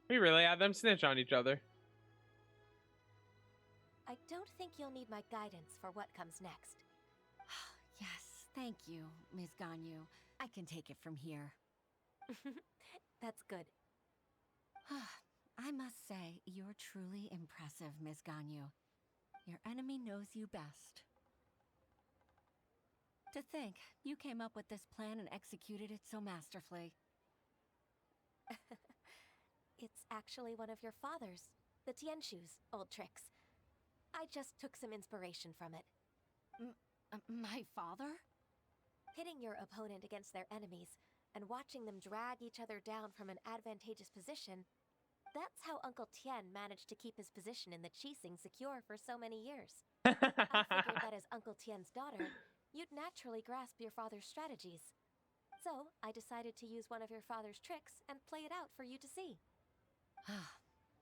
We really had them snitch on each other. I don't think you'll need my guidance for what comes next. Yes, thank you, Ms. Ganyu. I can take it from here. That's good. I must say, you're truly impressive, Ms. Ganyu. Your enemy knows you best. To think, you came up with this plan and executed it so masterfully. It's actually one of your father's, the Tianshu's, old tricks. I just took some inspiration from it. My father? Pitting your opponent against their enemies and watching them drag each other down from an advantageous position, that's how Uncle Tien managed to keep his position in the Qixing secure for so many years. I figured that as Uncle Tien's daughter, you'd naturally grasp your father's strategies. So, I decided to use one of your father's tricks and play it out for you to see.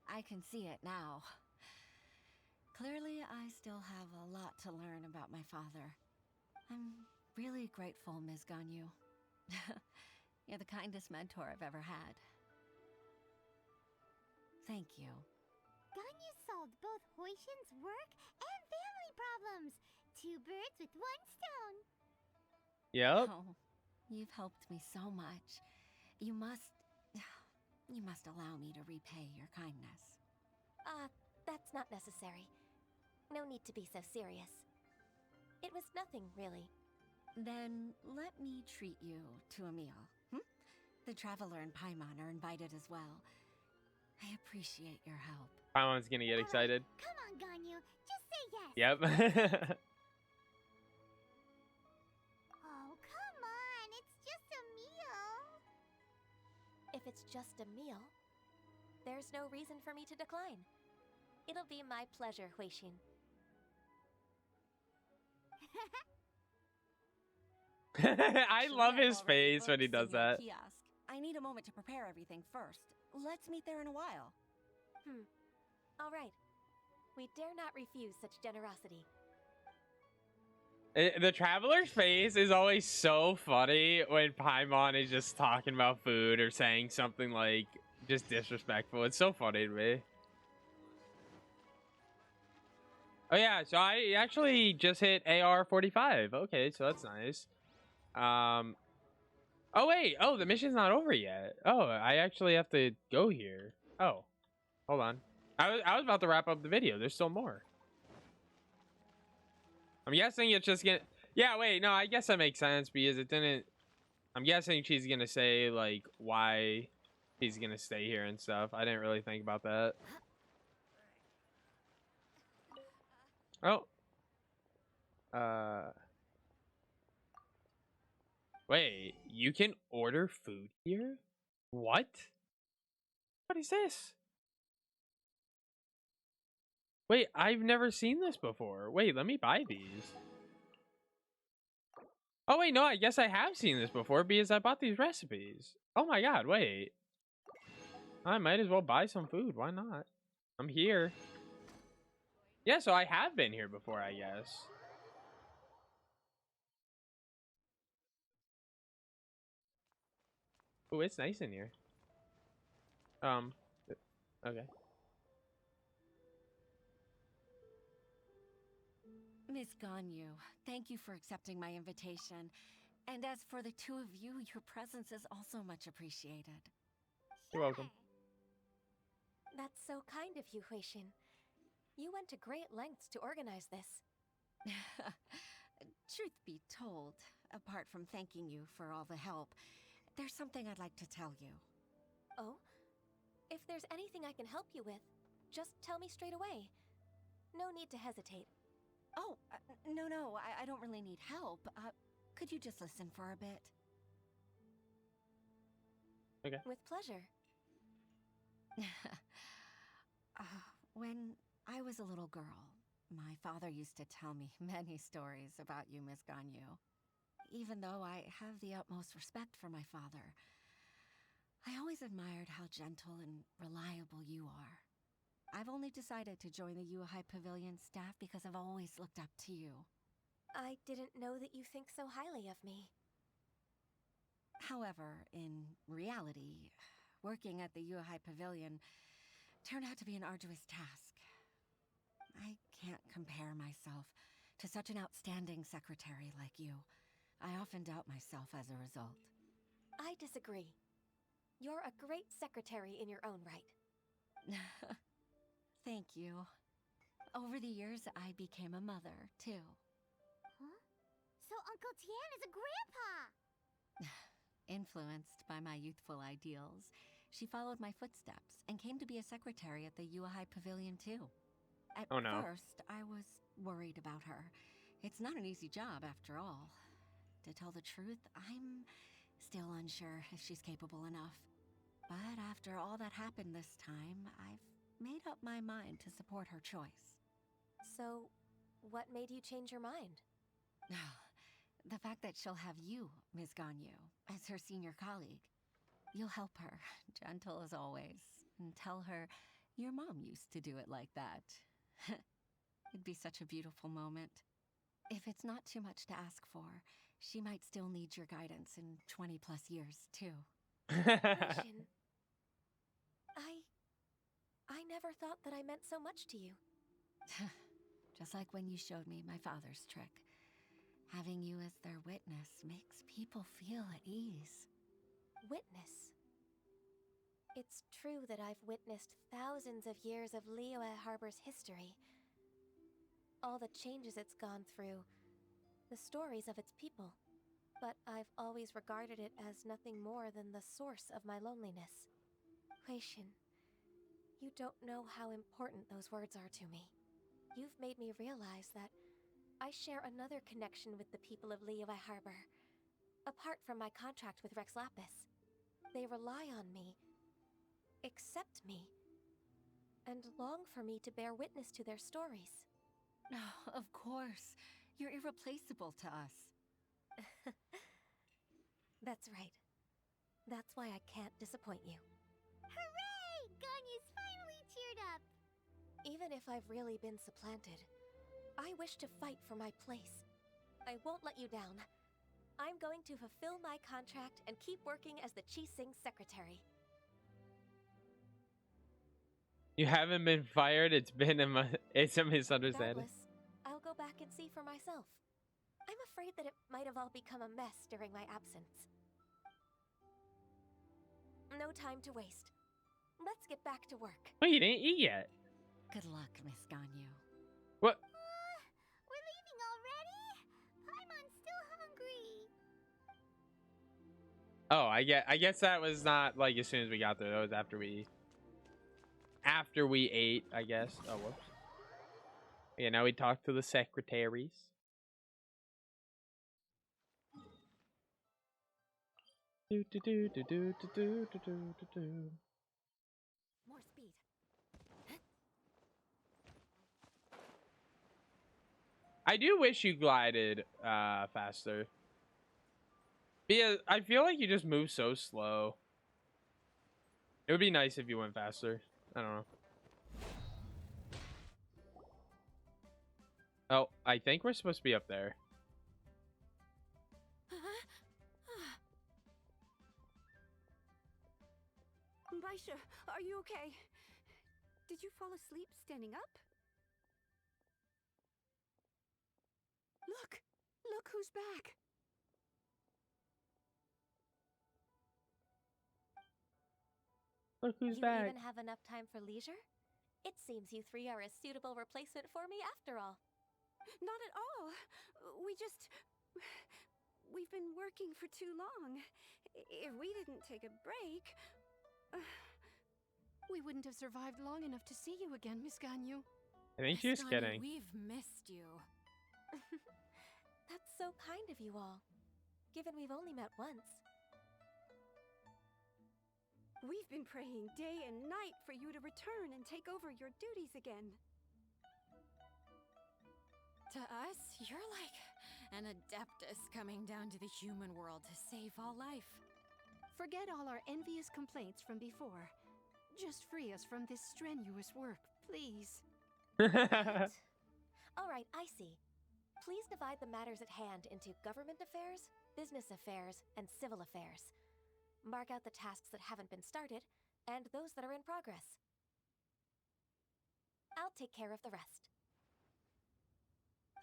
I can see it now. Clearly, I still have a lot to learn about my father. I'm really grateful, Ms. Ganyu. You're the kindest mentor I've ever had. Thank you. Ganyu solved both Huixin's work and family problems. 2 birds with 1 stone. Yep. Oh, you've helped me so much. You must allow me to repay your kindness. That's not necessary. No need to be so serious. It was nothing, really. Then let me treat you to a meal. The Traveler and Paimon are invited as well. I appreciate your help. Paimon's gonna get excited. Come on, Ganyu. Just say yes. Yep. Oh, come on. It's just a meal. If it's just a meal, there's no reason for me to decline. It'll be my pleasure, Huixin. I love his face when he does that. Kiosk. I need a moment to prepare everything first. Let's meet there in a while. All right. We dare not refuse such generosity. The Traveler's face is always so funny when Paimon is just talking about food or saying something like just disrespectful. It's so funny to me. Oh yeah, so I actually just hit AR 45. Okay, so that's nice. Oh wait, oh, the mission's not over yet. Oh, I actually have to go here. Oh, Hold on. I was about to wrap up the video. There's still more. I'm guessing it's just gonna. Yeah, wait, no, I guess that makes sense because it didn't. I'm guessing she's gonna say like why she's gonna stay here and stuff. I didn't really think about that. Oh. Wait, you can order food here? What? What is this? Wait, I've never seen this before. Wait, let me buy these. Oh, wait, no, I guess I have seen this before because I bought these recipes. Oh my god, wait. I might as well buy some food. Why not? I'm here. Yeah, so I have been here before, I guess. Oh, it's nice in here. Okay. Miss Ganyu, thank you for accepting my invitation. And as for the two of you, your presence is also much appreciated. You're welcome. That's so kind of you, Huixin. You went to great lengths to organize this. Truth be told, apart from thanking you for all the help, there's something I'd like to tell you. Oh? If there's anything I can help you with, just tell me straight away. No need to hesitate. Oh, no, I don't really need help. Could you just listen for a bit? Okay. With pleasure. When I was a little girl, my father used to tell me many stories about you, Miss Ganyu. Even though I have the utmost respect for my father, I always admired how gentle and reliable you are. I've only decided to join the Yuhai Pavilion staff because I've always looked up to you. I didn't know that you think so highly of me. However, in reality, working at the Yuhai Pavilion turned out to be an arduous task. I can't compare myself to such an outstanding secretary like you. I often doubt myself as a result. I disagree. You're a great secretary in your own right. Thank you. Over the years, I became a mother, too. Huh? So Uncle Tian is a grandpa! Influenced by my youthful ideals, she followed my footsteps and came to be a secretary at the Yuhai Pavilion, too. At Oh, no. first, I was worried about her. It's not an easy job, after all. To tell the truth, I'm still unsure if she's capable enough. But after all that happened this time, I've made up my mind to support her choice. So, what made you change your mind? The fact that she'll have you, Ms. Ganyu, as her senior colleague. You'll help her, gentle as always, and tell her your mom used to do it like that. It'd be such a beautiful moment. If it's not too much to ask for, she might still need your guidance in 20+ years, too. Huixin, I never thought that I meant so much to you. Just like when you showed me my father's trick. Having you as their witness makes people feel at ease. Witness. It's true that I've witnessed thousands of years of Liyue Harbor's history. All the changes it's gone through, the stories of its people. But I've always regarded it as nothing more than the source of my loneliness. Huixin, you don't know how important those words are to me. You've made me realize that I share another connection with the people of Liyue Harbor. Apart from my contract with Rex Lapis, they rely on me, accept me, and long for me to bear witness to their stories. Oh, of course. You're irreplaceable to us. That's right. That's why I can't disappoint you. Hooray! Ganyu's finally cheered up! Even if I've really been supplanted, I wish to fight for my place. I won't let you down. I'm going to fulfill my contract and keep working as the Qixing secretary. You haven't been fired. It's been it's a misunderstanding. Regardless, I'll go back and see for myself. I'm afraid that it might have all become a mess during my absence. No time to waste. Let's get back to work. Oh, you didn't eat yet. Good luck, Miss Ganyu. What? We're leaving already? Paimon's still hungry. Oh, I guess that was not like as soon as we got there. That was after we ate, I guess. Oh, whoops. Yeah, now we talk to the secretaries. Do do do do do do do do do do do. More speed. I do wish you glided faster. Because I feel like you just move so slow. It would be nice if you went faster. I don't know. Oh, I think we're supposed to be up there. Baisha, are you okay? Did you fall asleep standing up? Look! Look who's back! Look who's You back. even have enough time for leisure? It seems you three are a suitable replacement for me after all. Not at all. We've been working for too long. If we didn't take a break, we wouldn't have survived long enough to see you again, Miss Ganyu. I think she was Miss Ganyu, kidding. We've missed you. That's so kind of you all, given we've only met once. We've been praying day and night for you to return and take over your duties again. To us, you're like an adeptus coming down to the human world to save all life. Forget all our envious complaints from before. Just free us from this strenuous work, please. All right, I see. Please divide the matters at hand into government affairs, business affairs, and civil affairs. Mark out the tasks that haven't been started, and those that are in progress. I'll take care of the rest.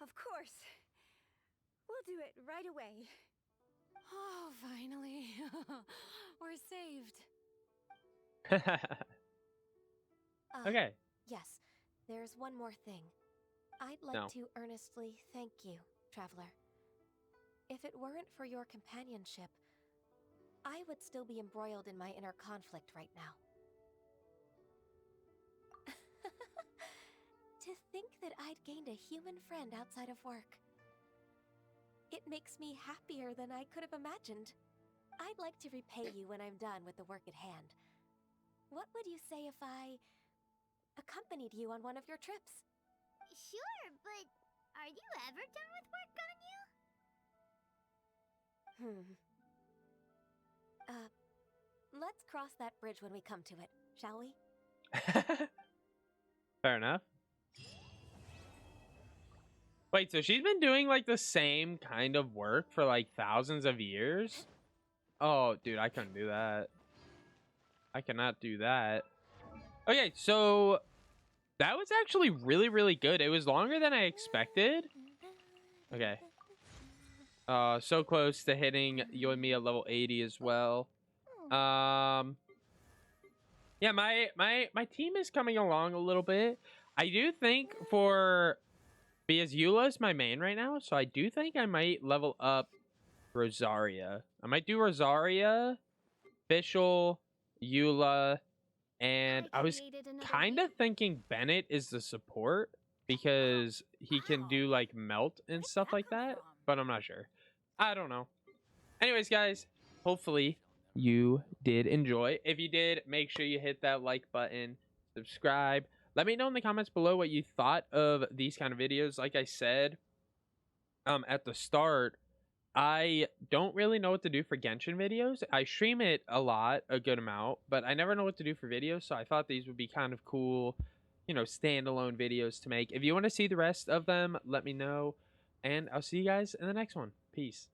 Of course. We'll do it right away. Oh, finally. We're saved. Okay. Yes, there's one more thing. I'd like No. to earnestly thank you, Traveler. If it weren't for your companionship, I would still be embroiled in my inner conflict right now. To think that I'd gained a human friend outside of work. It makes me happier than I could have imagined. I'd like to repay you when I'm done with the work at hand. What would you say if I accompanied you on one of your trips? Sure, but are you ever done with work, Ganyu? Let's cross that bridge when we come to it, shall we? Fair enough. Wait, so she's been doing like the same kind of work for like thousands of years? Oh, dude, I couldn't do that. I cannot do that. Okay, so that was actually really, really good. It was longer than I expected. Okay. So close to hitting you and me at level 80 as well. Yeah, my team is coming along a little bit. I do think because Eula is my main right now, so I do think I might level up Rosaria. I might do Rosaria, Fischl, Eula, and I was kind of thinking Bennett is the support because he can do like melt and stuff like that, but I'm not sure. I don't know. Anyways, guys, hopefully you did enjoy. If you did, make sure you hit that like button, subscribe. Let me know in the comments below what you thought of these kind of videos. Like I said at the start, I don't really know what to do for Genshin videos. I stream it a lot, a good amount, but I never know what to do for videos, so I thought these would be kind of cool, you know, standalone videos to make. If you want to see the rest of them, let me know, and I'll see you guys in the next one. Peace.